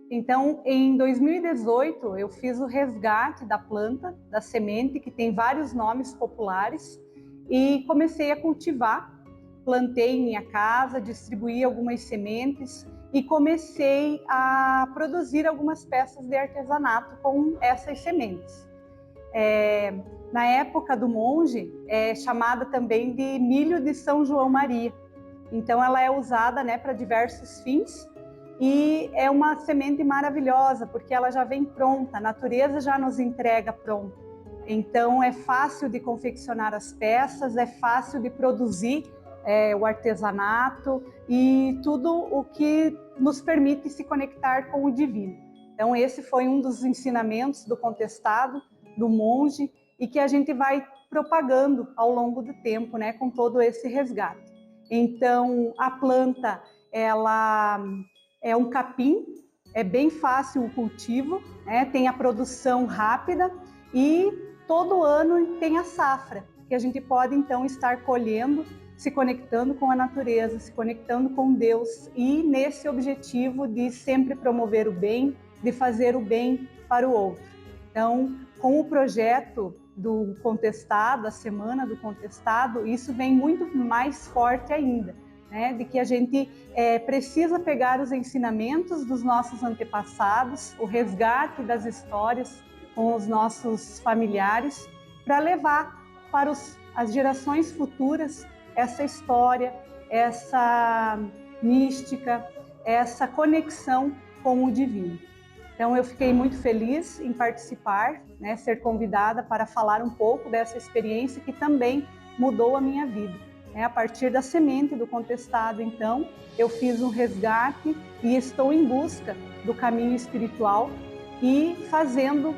Então, em 2018, eu fiz o resgate da planta, da semente, que tem vários nomes populares, e comecei a cultivar. Plantei em minha casa, distribuí algumas sementes e comecei a produzir algumas peças de artesanato com essas sementes. Na época do monge, é chamada também de milho de São João Maria. Então, ela é usada, né, para diversos fins. E é uma semente maravilhosa, porque ela já vem pronta, a natureza já nos entrega pronta. Então é fácil de confeccionar as peças, é fácil de produzir o artesanato e tudo o que nos permite se conectar com o divino. Então esse foi um dos ensinamentos do contestado, do monge, e que a gente vai propagando ao longo do tempo, né, com todo esse resgate. Então a planta, ela é um capim, é bem fácil o cultivo, né? Tem a produção rápida e todo ano tem a safra, que a gente pode então estar colhendo, se conectando com a natureza, se conectando com Deus e nesse objetivo de sempre promover o bem, de fazer o bem para o outro. Então, com o projeto do Contestado, a Semana do Contestado, isso vem muito mais forte ainda, né? De que a gente precisa pegar os ensinamentos dos nossos antepassados, o resgate das histórias com os nossos familiares, para levar para as gerações futuras essa história, essa mística, essa conexão com o divino. Então eu fiquei muito feliz em participar, né, ser convidada para falar um pouco dessa experiência que também mudou a minha vida. A partir da semente do Contestado, então, eu fiz um resgate e estou em busca do caminho espiritual e fazendo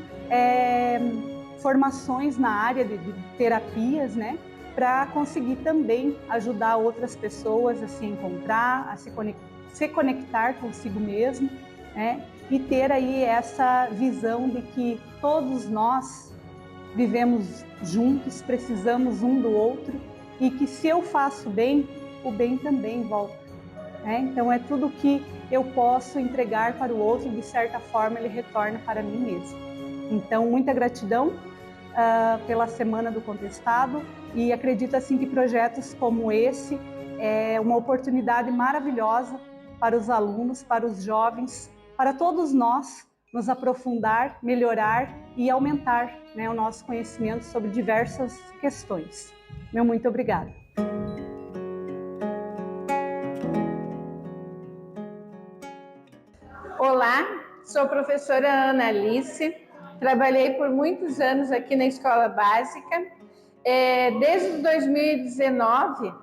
formações na área de terapias, né, para conseguir também ajudar outras pessoas a se encontrar, a se conectar consigo mesmo, né, e ter aí essa visão de que todos nós vivemos juntos, precisamos um do outro e que se eu faço bem, o bem também volta, né? Então é tudo que eu posso entregar para o outro, de certa forma ele retorna para mim mesmo. Então muita gratidão pela Semana do Contestado e acredito assim que projetos como esse é uma oportunidade maravilhosa para os alunos, para os jovens, para todos nós nos aprofundar, melhorar e aumentar, né, o nosso conhecimento sobre diversas questões. Meu muito obrigada.
Olá, sou a professora Ana Alice, trabalhei por muitos anos aqui na Escola Básica. Desde 2019,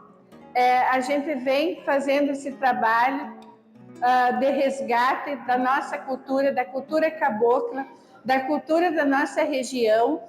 a gente vem fazendo esse trabalho de resgate da nossa cultura, da cultura cabocla, da cultura da nossa região.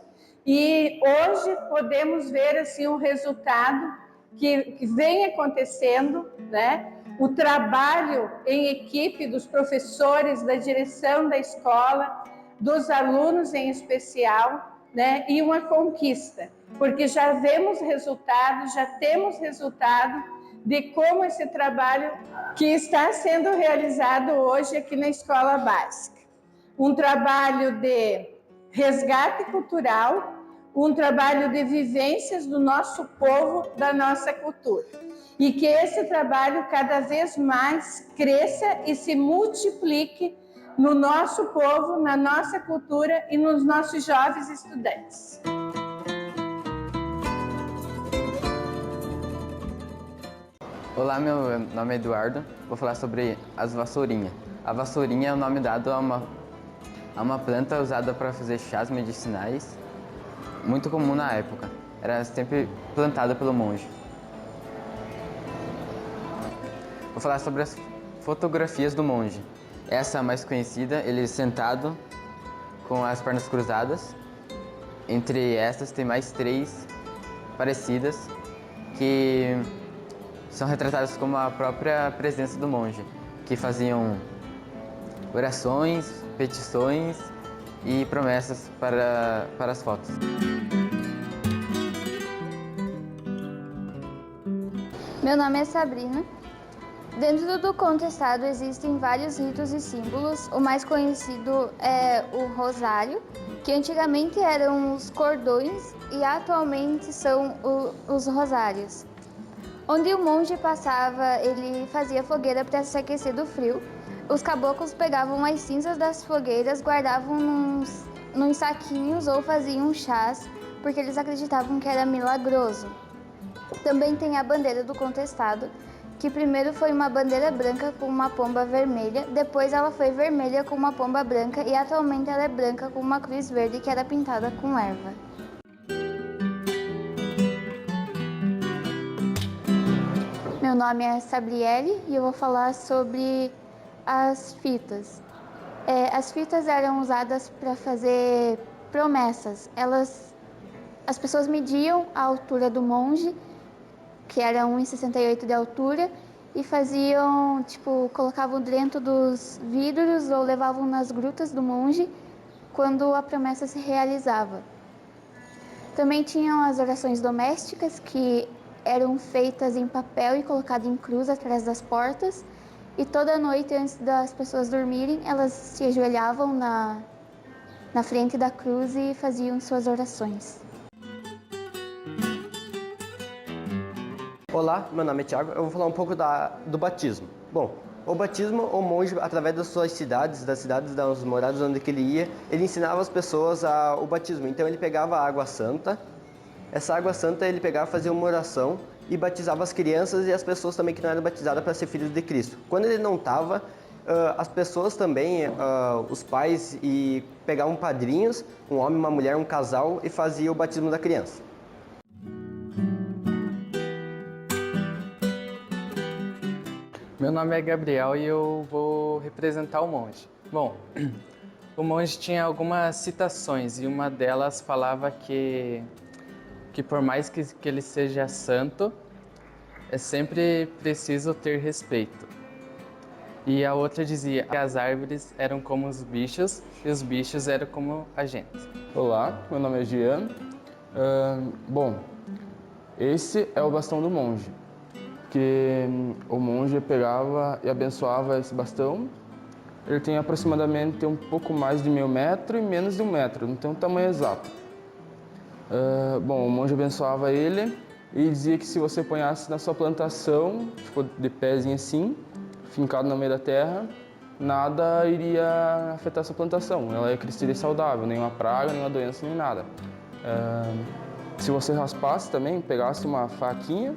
E hoje podemos ver assim um resultado que vem acontecendo, né? O trabalho em equipe dos professores, da direção da escola, dos alunos em especial, né? E uma conquista, porque já vemos resultados, já temos resultado de como esse trabalho que está sendo realizado hoje aqui na Escola Básica. Um trabalho de resgate cultural, um trabalho de vivências do nosso povo, da nossa cultura. E que esse trabalho cada vez mais cresça e se multiplique no nosso povo, na nossa cultura e nos nossos jovens estudantes.
Olá, meu nome é Eduardo, vou falar sobre as vassourinhas. A vassourinha é o nome dado a uma planta usada para fazer chás medicinais, muito comum na época. Era sempre plantada pelo monge. Vou falar sobre as fotografias do monge. Essa é a mais conhecida, ele sentado com as pernas cruzadas. Entre essas tem mais 3 parecidas que são retratadas como a própria presença do monge, que faziam orações, petições e promessas para as fotos.
Meu nome é Sabrina. Dentro do Contestado existem vários ritos e símbolos. O mais conhecido é o rosário, que antigamente eram os cordões e atualmente são os rosários. Onde o monge passava, ele fazia fogueira para se aquecer do frio. Os caboclos pegavam as cinzas das fogueiras, guardavam nos saquinhos ou faziam chás, porque eles acreditavam que era milagroso. Também tem a bandeira do Contestado, que primeiro foi uma bandeira branca com uma pomba vermelha, depois ela foi vermelha com uma pomba branca e atualmente ela é branca com uma cruz verde que era pintada com erva. Meu nome é Sabriele e eu vou falar sobre as fitas. As fitas eram usadas para fazer promessas. As pessoas mediam a altura do monge, que era 1,68 de altura, e faziam, colocavam dentro dos vidros ou levavam nas grutas do monge quando a promessa se realizava. Também tinham as orações domésticas, que eram feitas em papel e colocadas em cruz atrás das portas, e toda noite, antes das pessoas dormirem, elas se ajoelhavam na na frente da cruz e faziam suas orações.
Olá, meu nome é Thiago, eu vou falar um pouco do batismo. Bom, o batismo, o monge, através das suas cidades, das moradas onde ele ia, ele ensinava as pessoas o batismo. Então ele pegava a água santa, essa água santa ele pegava, fazia uma oração e batizava as crianças e as pessoas também que não eram batizadas para ser filhos de Cristo. Quando ele não estava, as pessoas também, os pais, pegavam padrinhos, um homem, uma mulher, um casal, e fazia o batismo da criança.
Meu nome é Gabriel e eu vou representar o monge. Bom, o monge tinha algumas citações e uma delas falava que por mais que ele seja santo, é sempre preciso ter respeito. E a outra dizia que as árvores eram como os bichos e os bichos eram como a gente.
Olá, meu nome é Jean. Bom, esse é o bastão do monge, que o monge pegava e abençoava esse bastão. Ele tem aproximadamente um pouco mais de 1.000 metros e menos de 1 metro, não tem um tamanho exato. Bom, o monge abençoava ele e dizia que se você ponhasse na sua plantação, ficou de pezinho assim, fincado no meio da terra, nada iria afetar a sua plantação, ela ia crescer saudável, nenhuma praga, nenhuma doença, nem nada. Se você raspasse também, pegasse uma faquinha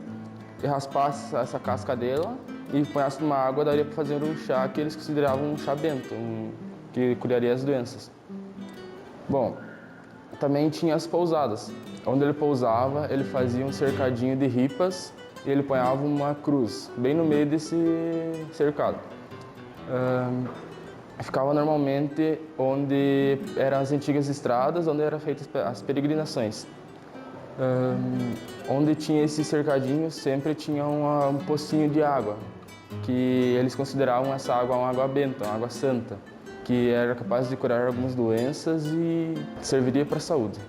e raspasse essa casca dela e ponhasse numa água, daria para fazer um chá que eles consideravam um chá bento, que curaria as doenças. Bom, também tinha as pousadas. Onde ele pousava, ele fazia um cercadinho de ripas e ele ponhava uma cruz bem no meio desse cercado. Ficava normalmente onde eram as antigas estradas, onde eram feitas as peregrinações. Onde tinha esse cercadinho, sempre tinha um pocinho de água, que eles consideravam essa água uma água benta, uma água santa, que era capaz de curar algumas doenças e serviria para a saúde.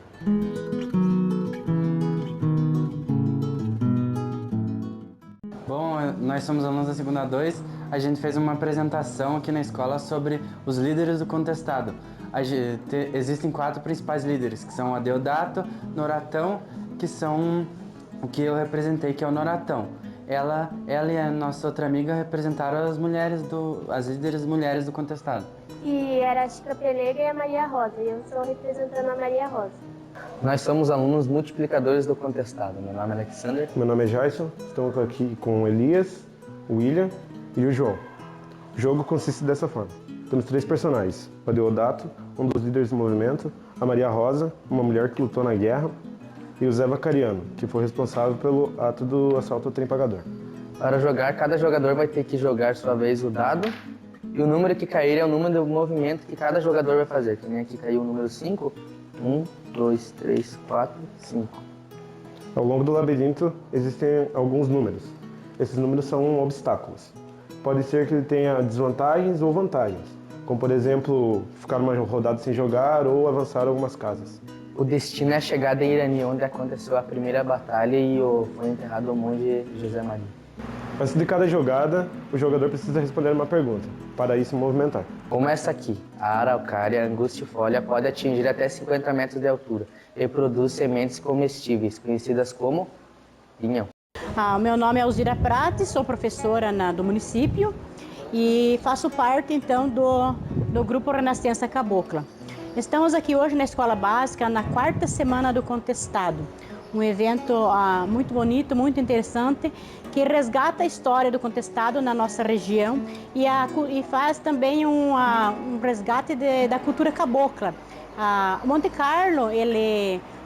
Bom, nós somos alunos da segunda 2, a gente fez uma apresentação aqui na escola sobre os líderes do contestado. Existem 4 principais líderes, que são o Adeodato, Noratão, que são o que eu representei, que é o Noratão. Ela e a nossa outra amiga representaram as líderes mulheres do contestado.
E era a Chica Pelega e a Maria Rosa, e eu estou representando a Maria Rosa.
Nós somos alunos multiplicadores do contestado. Meu nome é Alexander.
Meu nome é Jason, estamos aqui com o Elias, o William e o João. O jogo consiste dessa forma. Temos 3 personagens, o Adeodato, um dos líderes do movimento, a Maria Rosa, uma mulher que lutou na guerra, e o Zé Vacariano, que foi responsável pelo ato do assalto ao trem pagador.
Para jogar, cada jogador vai ter que jogar sua vez o dado, e o número que cair é o número do movimento que cada jogador vai fazer. Que nem aqui caiu o número 5, 1, 2, 3, 4, 5.
Ao longo do labirinto existem alguns números. Esses números são obstáculos. Pode ser que ele tenha desvantagens ou vantagens, como por exemplo, ficar uma rodada sem jogar ou avançar algumas casas.
O destino é a chegada em Irani, onde aconteceu a primeira batalha e foi enterrado o monge José Maria.
Antes de cada jogada, o jogador precisa responder uma pergunta, para isso movimentar.
Como essa aqui, a araucária angustifolia pode atingir até 50 metros de altura e produz sementes comestíveis, conhecidas como pinhão.
Meu nome é Alzira Prates, sou professora do município e faço parte então do Grupo Renascença Cabocla. Estamos aqui hoje na Escola Básica, na 4ª semana do Contestado, um evento muito bonito, muito interessante, que resgata a história do contestado na nossa região e faz também um resgate da cultura cabocla. Monte Carlo,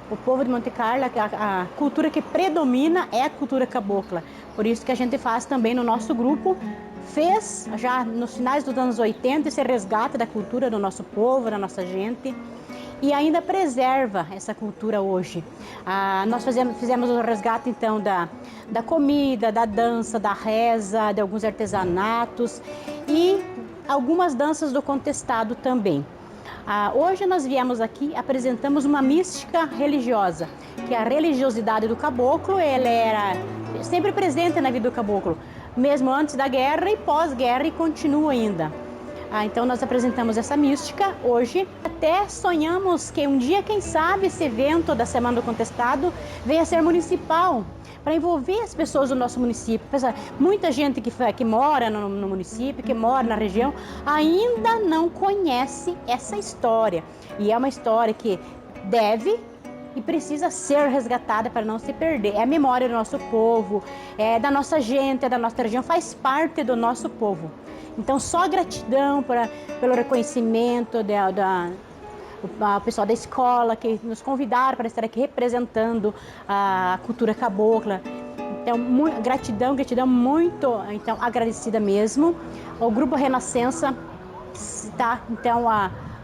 o povo de Monte Carlo, a cultura que predomina é a cultura cabocla. Por isso que a gente faz também no nosso grupo, fez já nos finais dos anos 80 esse resgate da cultura do nosso povo, da nossa gente, e ainda preserva essa cultura hoje. Nós fizemos o resgate então da comida, da dança, da reza, de alguns artesanatos e algumas danças do contestado também. Hoje nós viemos aqui, apresentamos uma mística religiosa, que é a religiosidade do caboclo. Ela era sempre presente na vida do caboclo, mesmo antes da guerra e pós-guerra, e continua ainda. Então nós apresentamos essa mística hoje. Até sonhamos que um dia, quem sabe, esse evento da Semana do Contestado venha a ser municipal, para envolver as pessoas do nosso município. Muita gente que mora no município, que mora na região, ainda não conhece essa história. E é uma história que deve e precisa ser resgatada para não se perder. É a memória do nosso povo, é da nossa gente, é da nossa região, faz parte do nosso povo. Então, só gratidão pelo reconhecimento o pessoal da escola que nos convidaram para estar aqui representando a cultura cabocla. Então, gratidão muito agradecida mesmo. O Grupo Renascença está,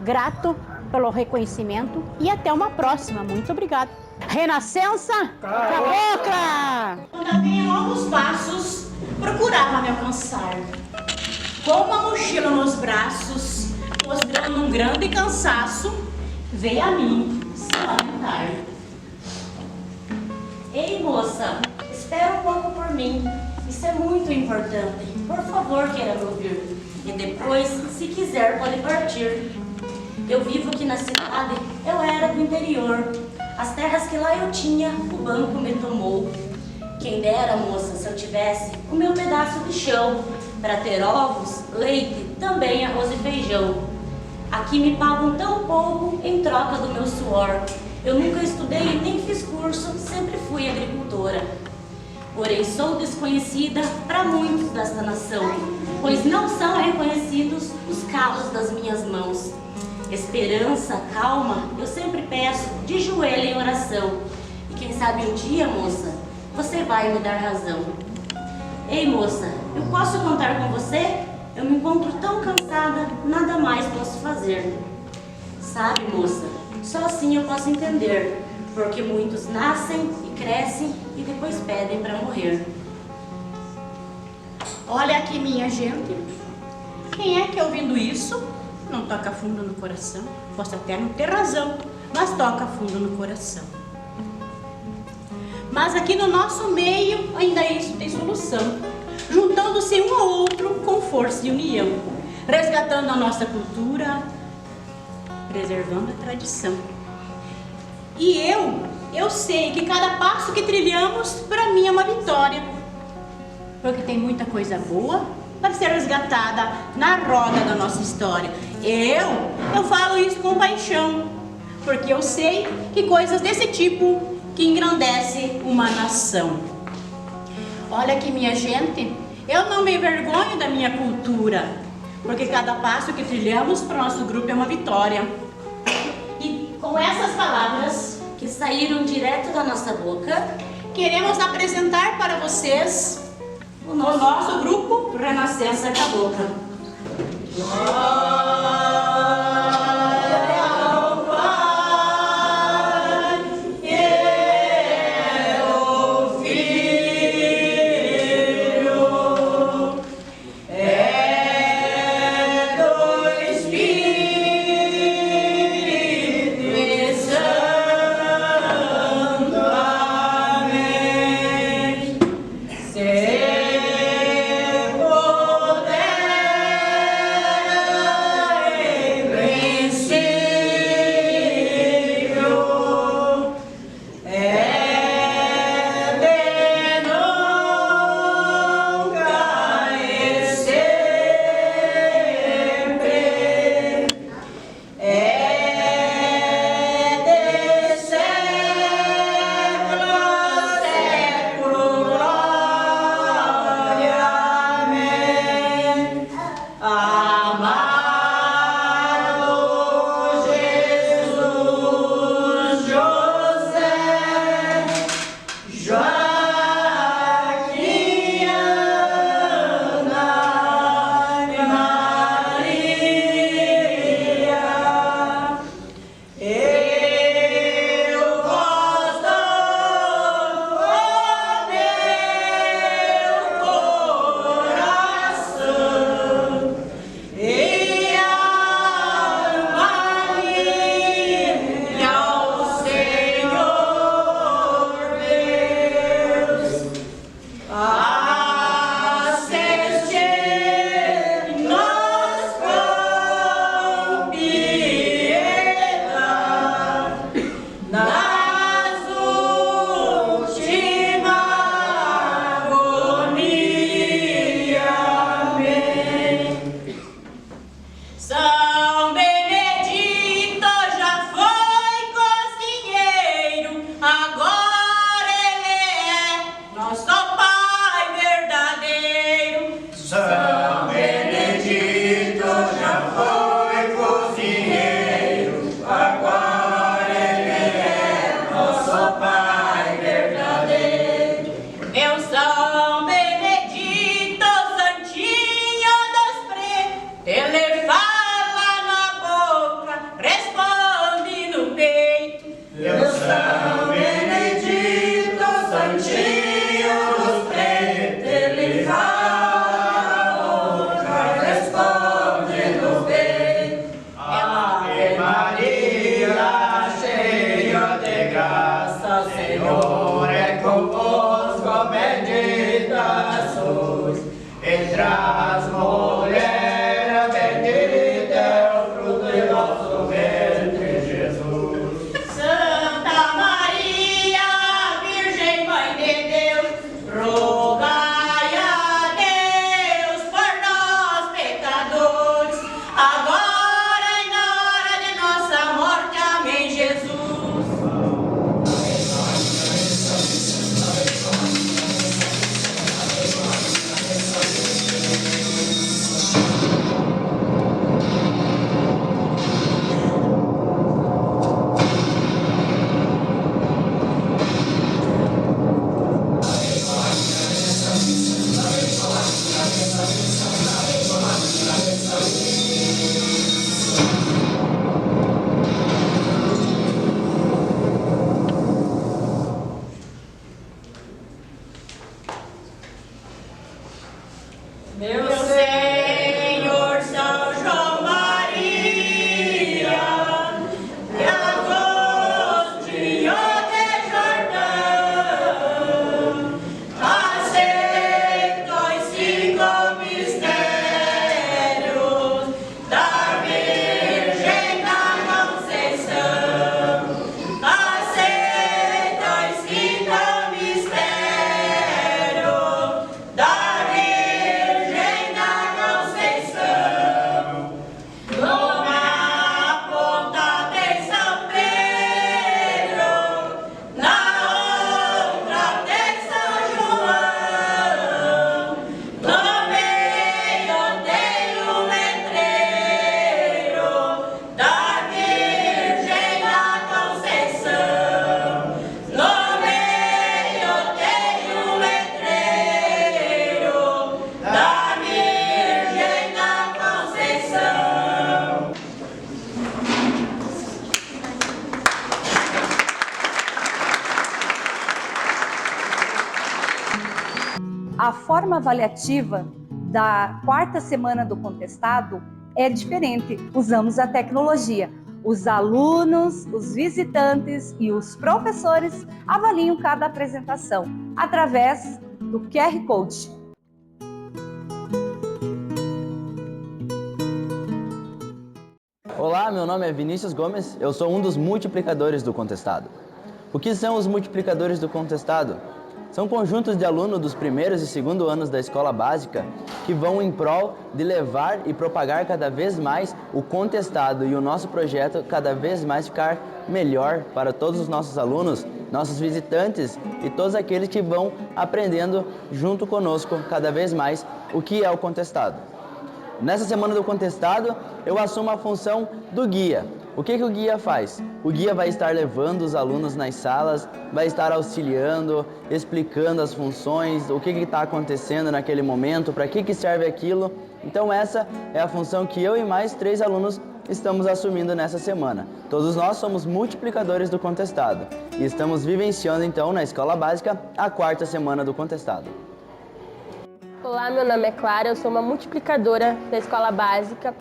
grato pelo reconhecimento e até uma próxima. Muito obrigada. Renascença Cabocla!
Quando havia longos passos, procurava me alcançar. Com uma mochila nos braços, mostrando um grande cansaço, veio a mim se lamentar.
Ei, moça, espera um pouco por mim. Isso é muito importante. Por favor, queira me ouvir. E depois, se quiser, pode partir. Eu vivo aqui na cidade, eu era do interior. As terras que lá eu tinha, o banco me tomou. Quem dera, moça, se eu tivesse o meu pedaço de chão, para ter ovos, leite, também arroz e feijão. Aqui me pagam tão pouco em troca do meu suor. Eu nunca estudei nem fiz curso, sempre fui agricultora. Porém sou desconhecida para muitos desta nação, pois não são reconhecidos os calos das minhas mãos. Esperança, calma, eu sempre peço de joelho em oração. E quem sabe um dia, moça, você vai me dar razão. Ei, moça, eu posso contar com você? Eu me encontro tão cansada, nada mais posso fazer. Sabe, moça, só assim eu posso entender, porque muitos nascem e crescem e depois pedem para morrer.
Olha aqui, minha gente, quem é que ouvindo isso não toca fundo no coração? Posso até não ter razão, mas toca fundo no coração. Mas aqui no nosso meio ainda isso tem solução, juntando-se um ao outro com força e união, resgatando a nossa cultura, preservando a tradição. E eu sei que cada passo que trilhamos para mim é uma vitória, porque tem muita coisa boa para ser resgatada na roda da nossa história. Eu falo isso com paixão, porque eu sei que coisas desse tipo que engrandece uma nação. Olha aqui, minha gente, eu não me envergonho da minha cultura, porque cada passo que trilhamos para o nosso grupo é uma vitória.
E com essas palavras que saíram direto da nossa boca,
queremos apresentar para vocês o nosso grupo Renascença Cabocla.
Senhor é convosco, bendita sois entre as mulheres, bendito é o fruto do vosso ventre, Jesus.
Santa Maria, Virgem Mãe de Deus, rogai a Deus por nós pecadores, agora e na hora de nossa morte. Amém, Jesus. Meu Senhor São João Maria, que Agostinho de Jordão, aceita os 5 mistérios da Virgem da Conceição, aceita os 5 mistérios da
A forma avaliativa da quarta semana do contestado é diferente. Usamos a tecnologia. Os alunos, os visitantes e os professores avaliam cada apresentação através do QR Code.
Olá, meu nome é Vinícius Gomes, eu sou um dos multiplicadores do contestado. O que são os multiplicadores do contestado? São conjuntos de alunos dos primeiros e segundo anos da escola básica que vão em prol de levar e propagar cada vez mais o contestado e o nosso projeto cada vez mais ficar melhor para todos os nossos alunos, nossos visitantes e todos aqueles que vão aprendendo junto conosco cada vez mais o que é o contestado. Nessa semana do contestado, eu assumo a função do guia. O que o guia faz? O guia vai estar levando os alunos nas salas, vai estar auxiliando, explicando as funções, o que está acontecendo naquele momento, para que serve aquilo. Então essa é a função que eu e mais 3 alunos estamos assumindo nessa semana. Todos nós somos multiplicadores do contestado e estamos vivenciando então na escola básica a quarta semana do contestado.
Olá, meu nome é Clara, eu sou uma multiplicadora da escola básica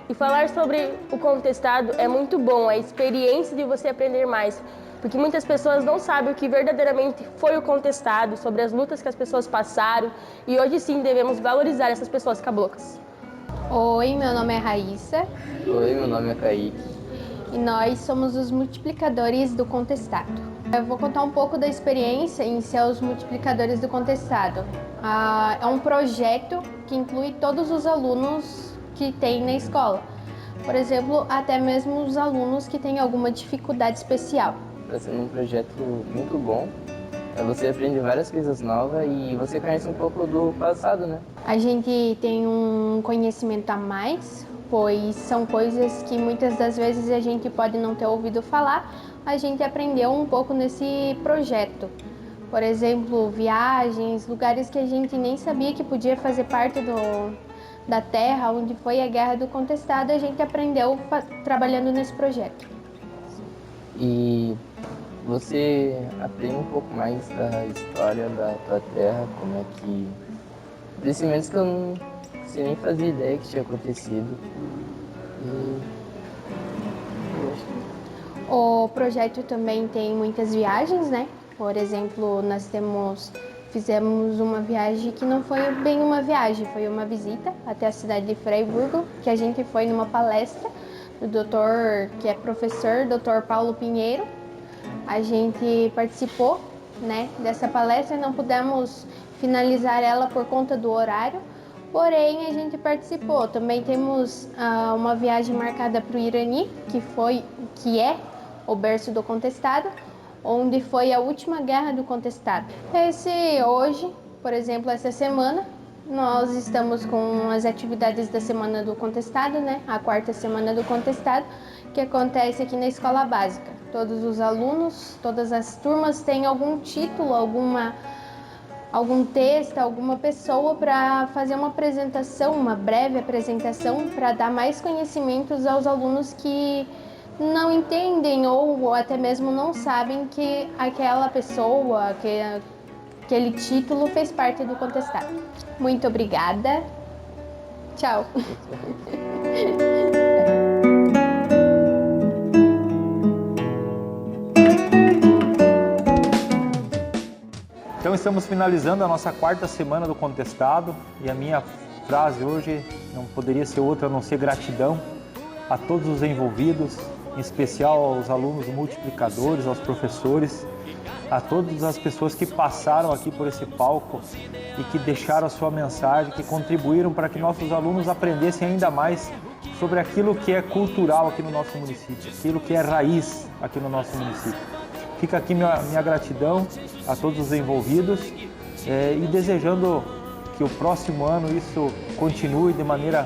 e falar sobre o contestado é muito bom, a experiência de você aprender mais, porque muitas pessoas não sabem o que verdadeiramente foi o contestado, sobre as lutas que as pessoas passaram e hoje sim devemos valorizar essas pessoas caboclas.
Oi, meu nome é Raíssa.
Oi, meu nome é Kaique.
E nós somos os multiplicadores do contestado. Eu vou contar um pouco da experiência em ser os multiplicadores do contestado. É um projeto que inclui todos os alunos que tem na escola. Por exemplo, até mesmo os alunos que têm alguma dificuldade especial.
Está sendo um projeto muito bom. Você aprende várias coisas novas e você conhece um pouco do passado, né?
A gente tem um conhecimento a mais, pois são coisas que muitas das vezes a gente pode não ter ouvido falar. A gente aprendeu um pouco nesse projeto. Por exemplo, viagens, lugares que a gente nem sabia que podia fazer parte da terra, onde foi a Guerra do Contestado, a gente aprendeu trabalhando nesse projeto.
E você aprende um pouco mais da história da tua terra, como é que... acontecimentos que eu não sei nem fazia ideia que tinha acontecido.
O projeto também tem muitas viagens, né? Por exemplo, fizemos uma viagem que não foi bem uma viagem, foi uma visita até a cidade de Freiburgo, que a gente foi numa palestra do doutor, que é professor, Dr. Paulo Pinheiro. A gente participou, né, dessa palestra, não pudemos finalizar ela por conta do horário, porém a gente participou. Também temos uma viagem marcada para o Irani, que é o berço do contestado, onde foi a última guerra do contestado. Hoje, por exemplo, essa semana, nós estamos com as atividades da Semana do Contestado, né? A 4ª Semana do Contestado, que acontece aqui na Escola Básica. Todos os alunos, todas as turmas têm algum título, algum texto, alguma pessoa para fazer uma apresentação, uma breve apresentação, para dar mais conhecimentos aos alunos que não entendem ou até mesmo não sabem que aquela pessoa, aquele título fez parte do contestado. Muito obrigada. Tchau.
Então estamos finalizando a nossa 4ª Semana do Contestado e a minha frase hoje não poderia ser outra a não ser gratidão a todos os envolvidos, em especial aos alunos multiplicadores, aos professores, a todas as pessoas que passaram aqui por esse palco e que deixaram a sua mensagem, que contribuíram para que nossos alunos aprendessem ainda mais sobre aquilo que é cultural aqui no nosso município, aquilo que é raiz aqui no nosso município. Fica aqui minha gratidão a todos os envolvidos e desejando que o próximo ano isso continue de maneira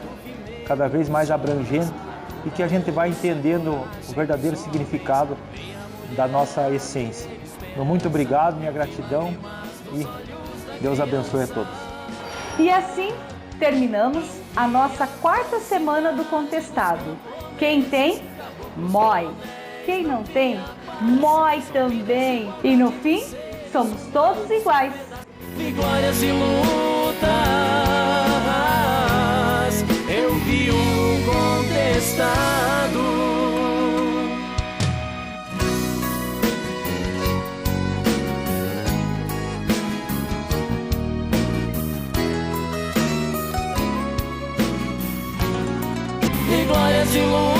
cada vez mais abrangente e que a gente vai entendendo o verdadeiro significado da nossa essência. Muito obrigado, minha gratidão e Deus abençoe a todos.
E assim terminamos a nossa 4ª Semana do Contestado. Quem tem, mói. Quem não tem, mói também. E no fim, somos todos iguais.
Glórias e lutas, eu vi um contestado. E glórias e lutas.